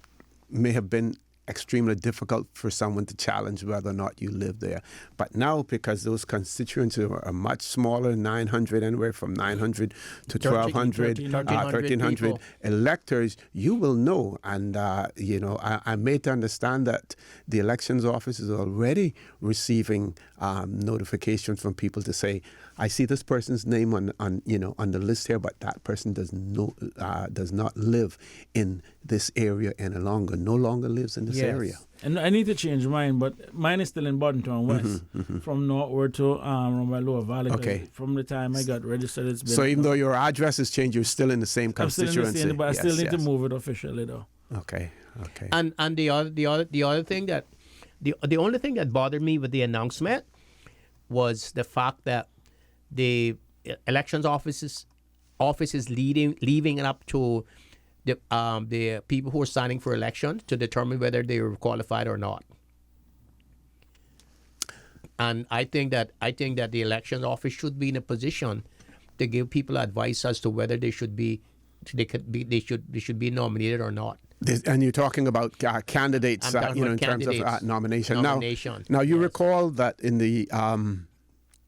may have been extremely difficult for someone to challenge whether or not you live there. But now, because those constituencies are much smaller, 900, anywhere from 900 to 1,200, 1,300 electors, you will know. And, I'm made to understand that the elections office is already receiving notifications from people to say, I see this person's name on the list here, but that person does not live in this area any longer. No longer lives in this area. And I need to change mine, but mine is still in Bodentown West, from northward to my Lower Valley. Okay. From the time I got registered, it's been. So even though your address has changed, you're still in the same constituency. I'm still in the same, but I still need to move it officially, though. Okay. And the other thing that the only thing that bothered me with the announcement was the fact that the elections office is leaving it up to the people who are signing for elections to determine whether they are qualified or not. And I think that the elections office should be in a position to give people advice as to whether they should be nominated or not. And you're talking about candidates, in terms of nomination. Now you recall that in the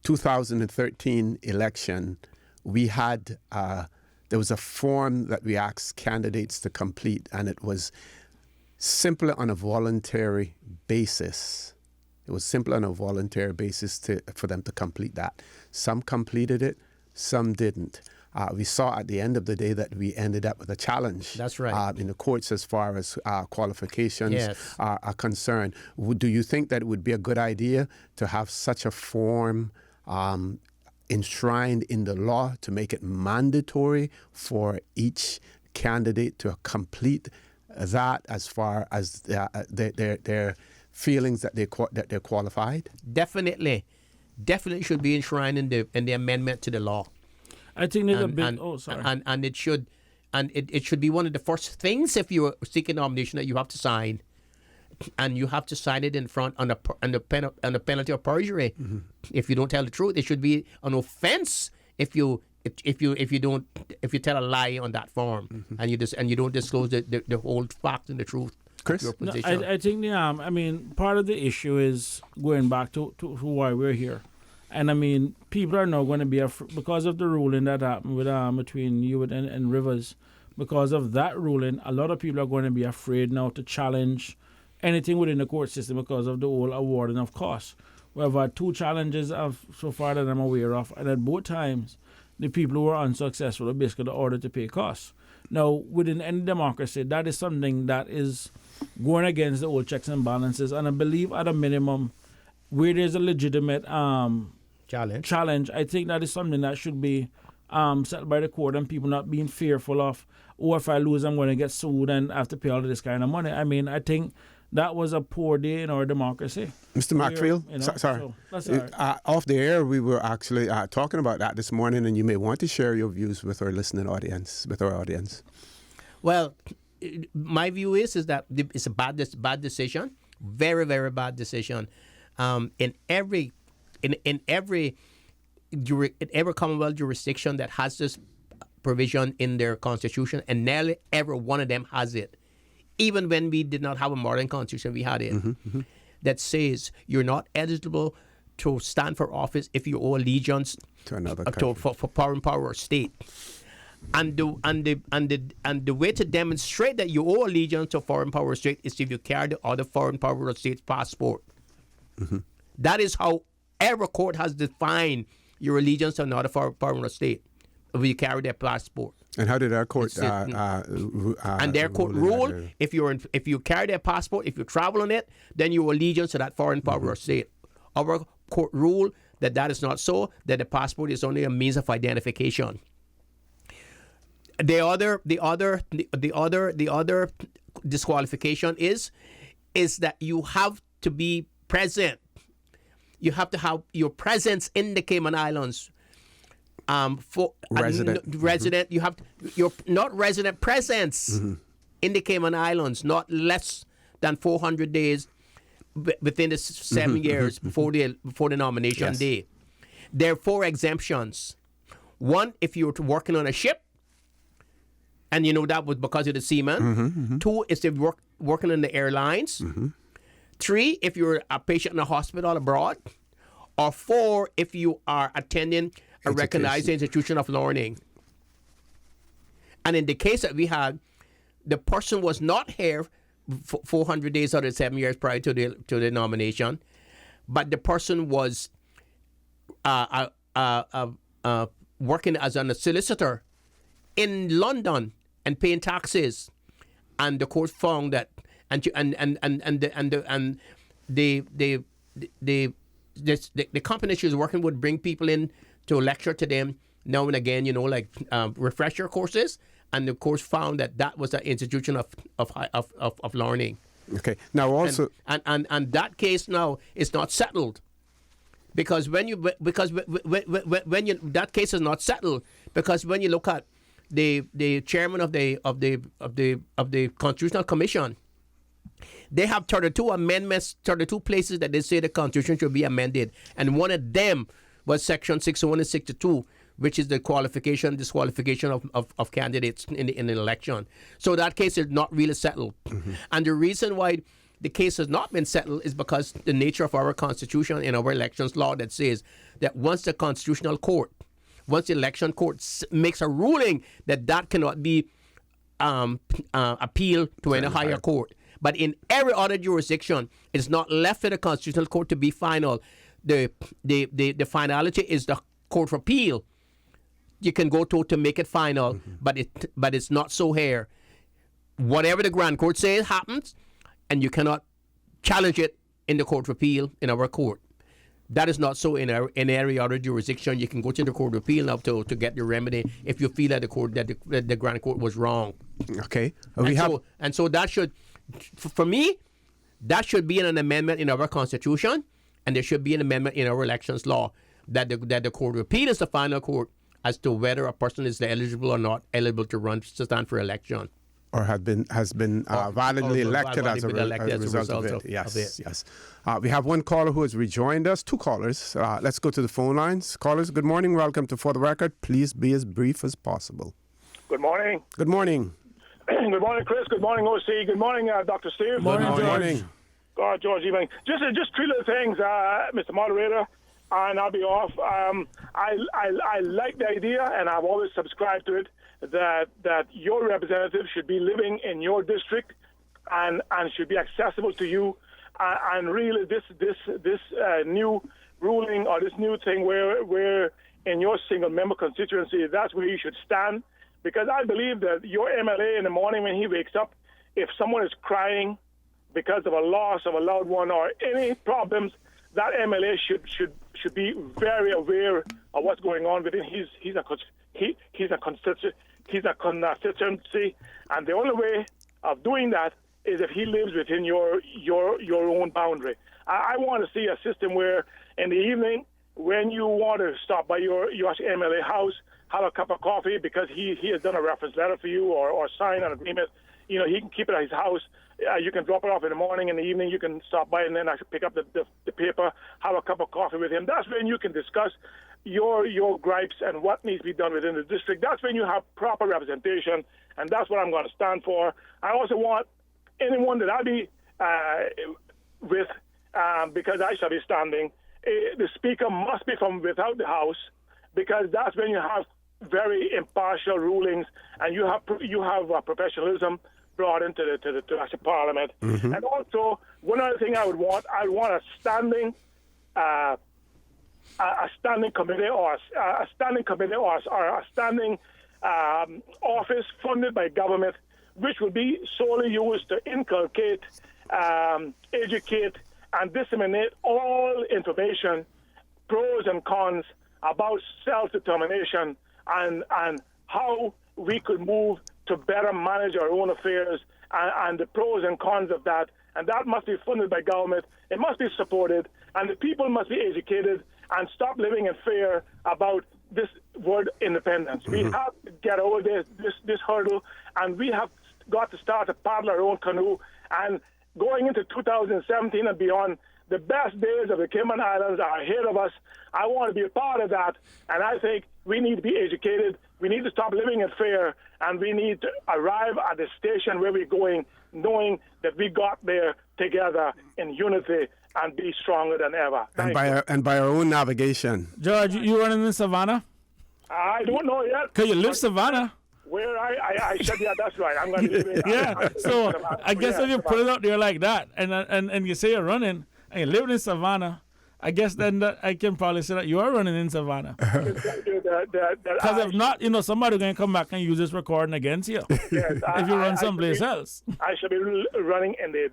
2013 election, we had there was a form that we asked candidates to complete, and it was simply on a voluntary basis. It was simply on a voluntary basis for them to complete that. Some completed it, some didn't. We saw at the end of the day that we ended up with a challenge. That's right. In the courts as far as qualifications are concerned. Do you think that it would be a good idea to have such a form enshrined in the law to make it mandatory for each candidate to complete that as far as their feelings that they're qualified? Definitely should be enshrined in the amendment to the law. I think there's a big. And it should be one of the first things if you're seeking nomination that you have to sign, and you have to sign it in front on the penalty of perjury. Mm-hmm. If you don't tell the truth, it should be an offense if you tell a lie on that form, mm-hmm. and you don't disclose the whole fact and the truth. Chris? Your position. I think part of the issue is going back to why we're here. And people are now going to be because of the ruling that happened with between you and Rivers. Because of that ruling, a lot of people are going to be afraid now to challenge anything within the court system because of the whole awarding of costs. We've had 2 challenges so far that I'm aware of, and at both times, the people who were unsuccessful are basically ordered to pay costs. Now, within any democracy, that is something that is going against the old checks and balances, and I believe at a minimum, where there's a legitimate challenge, I think that is something that should be set by the court, and people not being fearful of, if I lose, I'm going to get sued and have to pay all of this kind of money. I think that was a poor day in our democracy. Mr. Macfield, sorry. So that's all right. Off the air, we were actually talking about that this morning, and you may want to share your views with our listening audience, Well, my view is that it's a bad decision, very, very bad decision. In every Commonwealth jurisdiction that has this provision in their constitution, and nearly every one of them has it. Even when we did not have a modern constitution, we had it. Mm-hmm. That says you're not eligible to stand for office if you owe allegiance to another country. for foreign power or state. And the way to demonstrate that you owe allegiance to foreign power or state is if you carry the other foreign power or state's passport. Mm-hmm. That is how every court has defined your allegiance to another foreign power or state. If you carry their passport. And how did our court and their court rule, if you carry their passport, if you travel on it, then you allegiance to that foreign power or state. Our court rule that is not so, that the passport is only a means of identification. The other disqualification is that you have to be present. You have to have your presence in the Cayman Islands. For resident, mm-hmm. You have your not resident presence mm-hmm. in the Cayman Islands, not less than 400 days within the 7 mm-hmm. years before the nomination yes. day. There are 4 exemptions. 1, if you're working on a ship, and that was because of the seaman. Mm-hmm, mm-hmm. 2, if you're working in the airlines. Mm-hmm. 3, if you're a patient in a hospital abroad. Or 4, if you are attending a recognized institution of learning. And in the case that we had, the person was not here for 400 days out of 7 years prior to the nomination, but the person was working as a solicitor in London and paying taxes, and the court found that the company she was working with bring people in to lecture to them now and again, refresher courses, and the course found that was an institution of learning. Okay. Now also, and that case now is not settled, because that case is not settled because when you look at the chairman of the Constitutional Commission, they have 32 amendments, 32 places that they say the Constitution should be amended, and one of them was Section 61 and 62, which is the disqualification of candidates in an election. So that case is not really settled. Mm-hmm. And the reason why the case has not been settled is because the nature of our Constitution and our elections law that says that once the election court makes a ruling that cannot be appealed to any higher court. But in every other jurisdiction, it's not left to the Constitutional Court to be final. The finality is the Court of Appeal. You can go to make it final, mm-hmm. but it's not so here. Whatever the Grand Court says happens, and you cannot challenge it in the Court of Appeal in our court. That is not so in every other jurisdiction. You can go to the Court of Appeal now to get your remedy if you feel that the Grand Court was wrong. Okay. So that should, for me, that should be an amendment in our Constitution, and there should be an amendment in our elections law that the Court of Appeal is the final court as to whether a person is eligible or not eligible to stand for election. Or has been validly elected as a result of it. Yes. We have one caller who has rejoined us. Two callers. Let's go to the phone lines. Callers, good morning. Welcome to For the Record. Please be as brief as possible. Good morning. Good morning. Good morning, Chris. Good morning, OC. Good morning, Dr. Steve. Good morning. George, evening. Just three little things, Mr. Moderator, and I'll be off. I like the idea, and I've always subscribed to it, that your representative should be living in your district and should be accessible to you. And really, this new ruling or this new thing where in your single member constituency, that's where you should stand. Because I believe that your MLA in the morning when he wakes up, if someone is crying because of a loss of a loved one or any problems, that MLA should be very aware of what's going on within he's a constituency, and the only way of doing that is if he lives within your own boundary. I want to see a system where in the evening when you want to stop by your MLA house, have a cup of coffee because he has done a reference letter for you or sign an agreement. You know, he can keep it at his house. You can drop it off in the morning. In the evening, you can stop by and then I should pick up the paper, have a cup of coffee with him. That's when you can discuss your gripes and what needs to be done within the district. That's when you have proper representation, and that's what I'm going to stand for. I also want anyone that I be with, because I shall be standing, the speaker must be from without the house, because that's when you have very impartial rulings and you have professionalism brought into the national parliament. Mm-hmm. And also, one other thing I would want a standing committee or a standing office funded by government, which would be solely used to inculcate, educate, and disseminate all information, pros and cons about self-determination and how we could move to better manage our own affairs and the pros and cons of that. And that must be funded by government. It must be supported, and the people must be educated and stop living in fear about this word independence. Mm-hmm. We have to get over this hurdle, and we have got to start to paddle our own canoe. And going into 2017 and beyond, the best days of the Cayman Islands are ahead of us. I want to be a part of that, and I think we need to be educated. We need to stop living in fear, and we need to arrive at the station where we're going, knowing that we got there together in unity and be stronger than ever. And by our own navigation. George, you running in Savannah? I don't know yet. Can you live Savannah? Where I said, yeah, that's right. I'm going to do it. Yeah, so I guess if you put it out there like that, and you say you're running, and you live in Savannah, I guess then I can probably say that you are running in Savannah. Because if not, somebody going to come back and use this recording against you. Yes, if you run someplace else. I should be running in the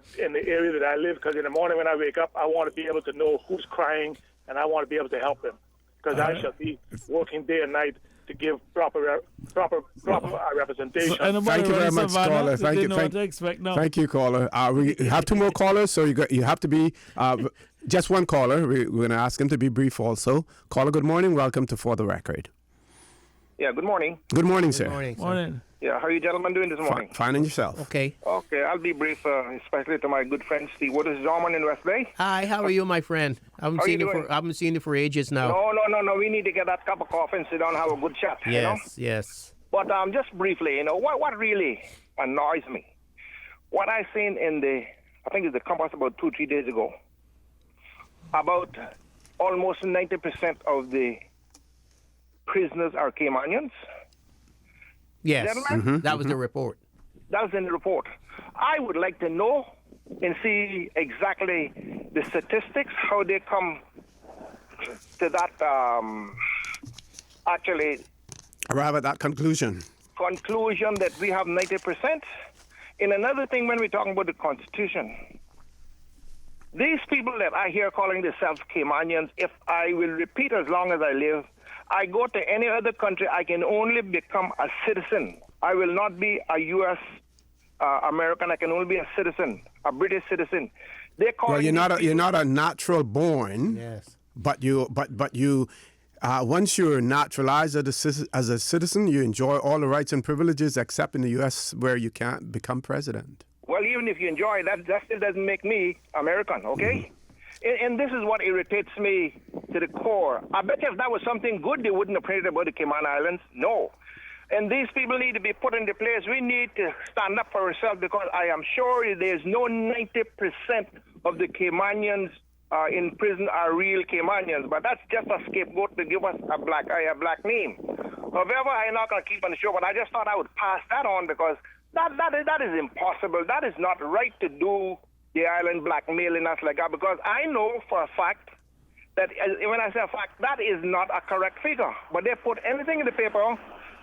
area that I live, because in the morning when I wake up, I want to be able to know who's crying, and I want to be able to help them. Because I shall be working day and night to give proper representation. So thank you very much, caller. Thank you, caller. We have two more callers, so you have to be just one caller. We're going to ask him to be brief also. Caller, good morning. Welcome to For the Record. Yeah, good morning. Good morning, sir. Morning. Yeah, how are you gentlemen doing this morning? Fine, and yourself? Okay, I'll be brief, especially to my good friend Steve Wooders Zorman in West Bay. Hi, how are you, my friend? I haven't seen you for ages now. No. We need to get that cup of coffee and sit down and have a good chat. Yes. But just briefly, what really annoys me, what I seen I think it's the Compass about 2-3 days ago, about almost 90% of the prisoners are Caymanians. Yes, that was the report. That was in the report. I would like to know and see exactly the statistics, how they come to that, actually... arrive at that conclusion that we have 90%. And another thing, when we're talking about the Constitution, These people that I hear calling themselves Caymanians, if I will repeat as long as I live, I go to any other country, I can only become a citizen. I will not be a U.S. American. I can only be a citizen, a British citizen. They call well, you're not a natural born. Yes. But you once you're naturalized as a citizen, you enjoy all the rights and privileges except in the U.S. where you can't become president. Well, even if you enjoy that, that still doesn't make me American, okay? And this is what irritates me to the core. I bet you if that was something good, they wouldn't have printed about the Cayman Islands. No. And these people need to be put into place. We need to stand up for ourselves because I am sure there's no 90% of the Caymanians in prison are real Caymanians, but that's just a scapegoat to give us a black name. However, I'm not going to keep on the show, but I just thought I would pass that on because that is impossible. That is not right to do the island blackmailing us like that because I know for a fact that, when I say a fact, that is not a correct figure. But they put anything in the paper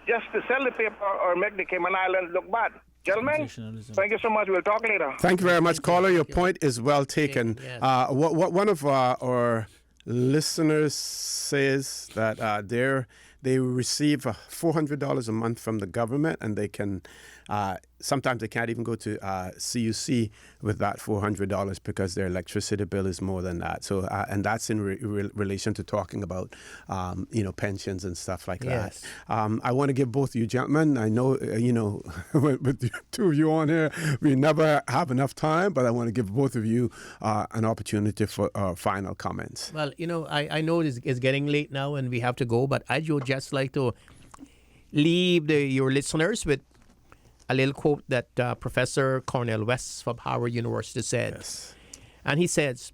just to sell the paper or make the Cayman Islands look bad. Gentlemen, thank you so much. We'll talk later. Thank you very much, caller. Your point is well taken. What one of our listeners says that they receive $400 a month from the government, and they can sometimes they can't even go to CUC with that $400 because their electricity bill is more than that. So and that's in relation to talking about pensions and stuff like that. I want to give both of you gentlemen. I know with the two of you on here, we never have enough time, but I want to give both of you an opportunity for final comments. Well, I know it's getting late now and we have to go, but I would just like to leave your listeners with a little quote that Professor Cornel West from Howard University said. Yes. And he says,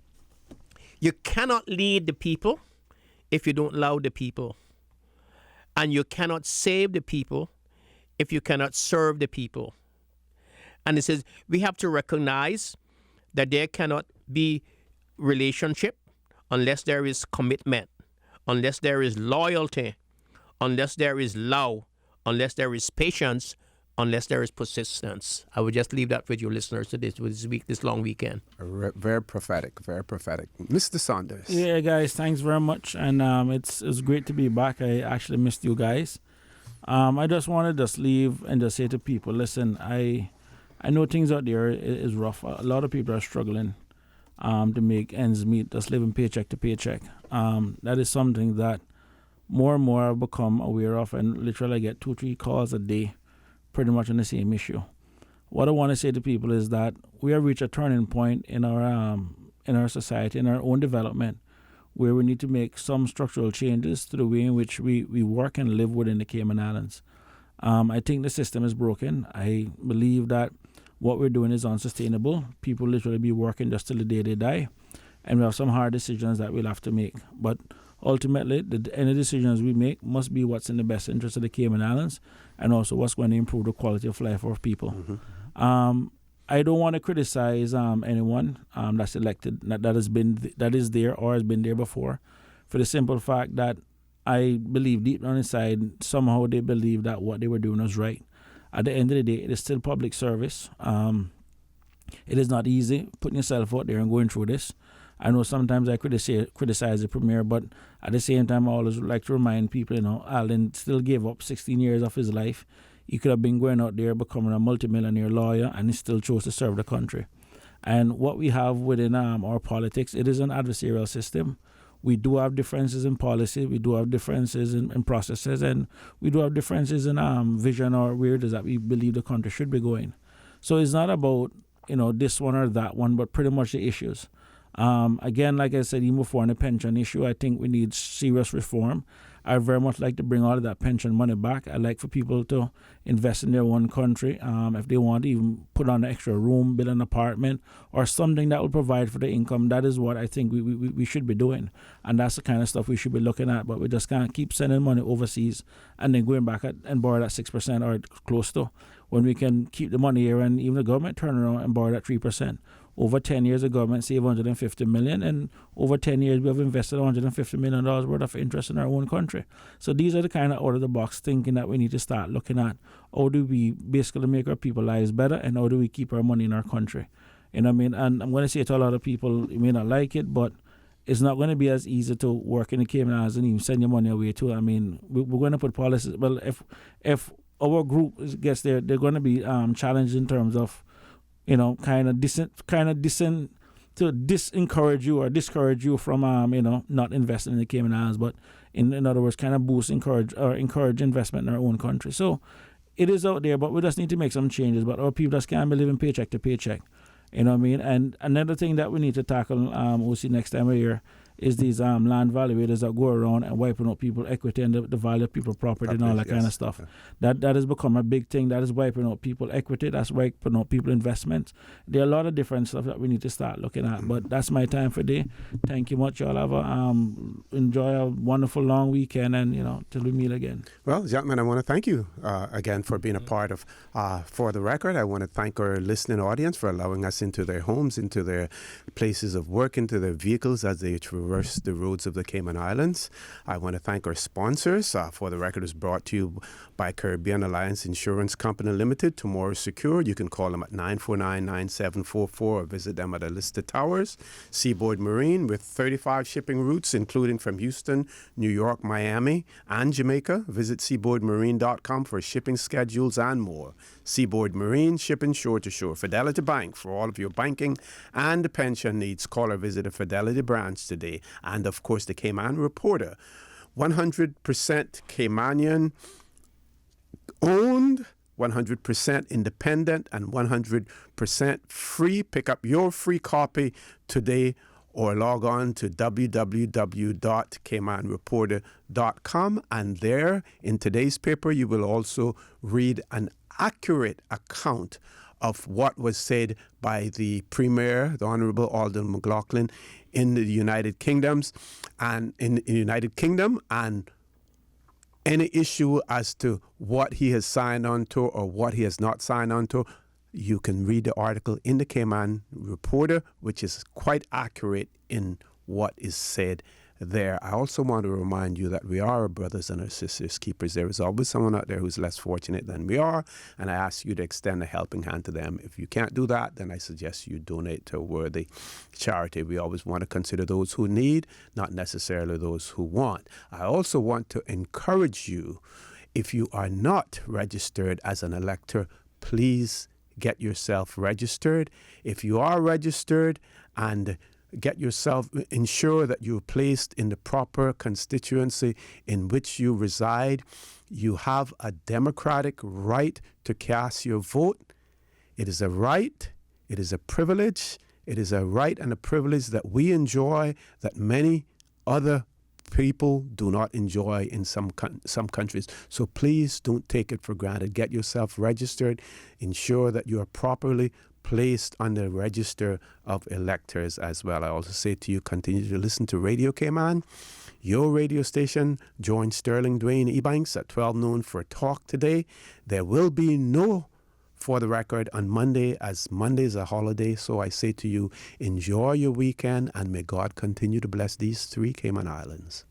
you cannot lead the people if you don't love the people. And you cannot save the people if you cannot serve the people. And he says, we have to recognize that there cannot be relationship unless there is commitment, unless there is loyalty, unless there is love, unless there is patience, unless there is persistence. I would just leave that with your listeners to this long weekend. Very prophetic, very prophetic. Mr. Saunders. Yeah, guys, thanks very much. And it's great to be back. I actually missed you guys. I just want to leave and just say to people, listen, I know things out there is rough. A lot of people are struggling to make ends meet, just living paycheck to paycheck. That is something that more and more I've become aware of, and literally I get 2-3 calls a day pretty much on the same issue. What I want to say to people is that we have reached a turning point in our society, in our own development, where we need to make some structural changes to the way in which we work and live within the Cayman Islands. I think the system is broken. I believe that what we're doing is unsustainable. People literally be working just till the day they die, and we have some hard decisions that we'll have to make. But ultimately, any decisions we make must be what's in the best interest of the Cayman Islands and also what's going to improve the quality of life of people. Mm-hmm. I don't want to criticize anyone that's elected, that is there or has been there before, for the simple fact that I believe deep down inside, somehow they believe that what they were doing was right. At the end of the day, it is still public service. It is not easy putting yourself out there and going through this. I know sometimes I criticize the premier, but at the same time, I always like to remind people, Alan still gave up 16 years of his life. He could have been going out there, becoming a multimillionaire lawyer, and he still chose to serve the country. And what we have within our politics, it is an adversarial system. We do have differences in policy, we do have differences in processes, and we do have differences in vision or where it is that we believe the country should be going. So it's not about, this one or that one, but pretty much the issues. Again, like I said, even before on the pension issue, I think we need serious reform. I very much like to bring all of that pension money back. I like for people to invest in their own country. If they want to even put on an extra room, build an apartment, or something that will provide for the income, that is what I think we should be doing. And that's the kind of stuff we should be looking at. But we just can't keep sending money overseas and then going back and borrow at 6% or close to, when we can keep the money here and even the government turn around and borrow at 3%. Over 10 years, the government saved $150 million, and over 10 years, we have invested $150 million worth of interest in our own country. So these are the kind of out-of-the-box thinking that we need to start looking at. How do we basically make our people's lives better, and how do we keep our money in our country? You know what I mean? And I'm going to say to a lot of people, you may not like it, but it's not going to be as easy to work in the Cayman Islands and even send your money away too. I mean, we're going to put policies. Well, if our group gets there, they're going to be challenged in terms of, you know, kind of to disencourage you or discourage you from, you know, not investing in the Cayman Islands, but in other words, kind of encourage investment in our own country. So it is out there, but we just need to make some changes. But our people just can't be living paycheck to paycheck. You know what I mean? And another thing that we need to tackle, OC, next time we're here, is these land valuators that go around and wiping out people's equity and the value of people's property and all that kind of stuff. That has become a big thing. That is wiping out people's equity. That's wiping out people's investments. There are a lot of different stuff that we need to start looking at. But that's my time for today. Thank you much. Y'all have enjoy a wonderful long weekend, and, you know, till we meet again. Well, gentlemen, I want to thank you again for being a part of For the Record. I want to thank our listening audience for allowing us into their homes, into their places of work, into their vehicles as they traverse the roads of the Cayman Islands. I want to thank our sponsors. For the Record is brought to you by Caribbean Alliance Insurance Company Limited. Tomorrow Secure. You can call them at 949-9744 or visit them at Alista Towers. Seaboard Marine with 35 shipping routes, including from Houston, New York, Miami, and Jamaica. Visit seaboardmarine.com for shipping schedules and more. Seaboard Marine, shipping shore to shore. Fidelity Bank, for all of your banking and pension needs. Call or visit a Fidelity branch today. And, of course, the Cayman Reporter, 100% Caymanian owned, 100% independent, and 100% free. Pick up your free copy today or log on to www.caymanreporter.com. And there, in today's paper, you will also read an accurate account of what was said by the Premier, the Honorable Alden McLaughlin, in the United Kingdom, and any issue as to what he has signed on to or what he has not signed on to. You can read the article in the Cayman Reporter, which is quite accurate in what is said there. I also want to remind you that we are our brothers and our sisters keepers. There is always someone out there who's less fortunate than we are, and I ask you to extend a helping hand to them. If you can't do that, then I suggest you donate to a worthy charity. We always want to consider those who need, not necessarily those who want. I also want to encourage you, if you are not registered as an elector, please get yourself registered. If you are registered, and ensure that you're placed in the proper constituency in which you reside. You have a democratic right to cast your vote. It is a right. It is a privilege. It is a right and a privilege that we enjoy that many other people do not enjoy in some countries. So please don't take it for granted. Get yourself registered. Ensure that you are properly placed on the register of electors as well. I also say to you, continue to listen to Radio Cayman, your radio station. Join Sterling Dwayne Ebanks at 12 noon for a talk today. There will be no For the Record on Monday, as Monday is a holiday. So I say to you, enjoy your weekend, and may God continue to bless these 3 Cayman Islands.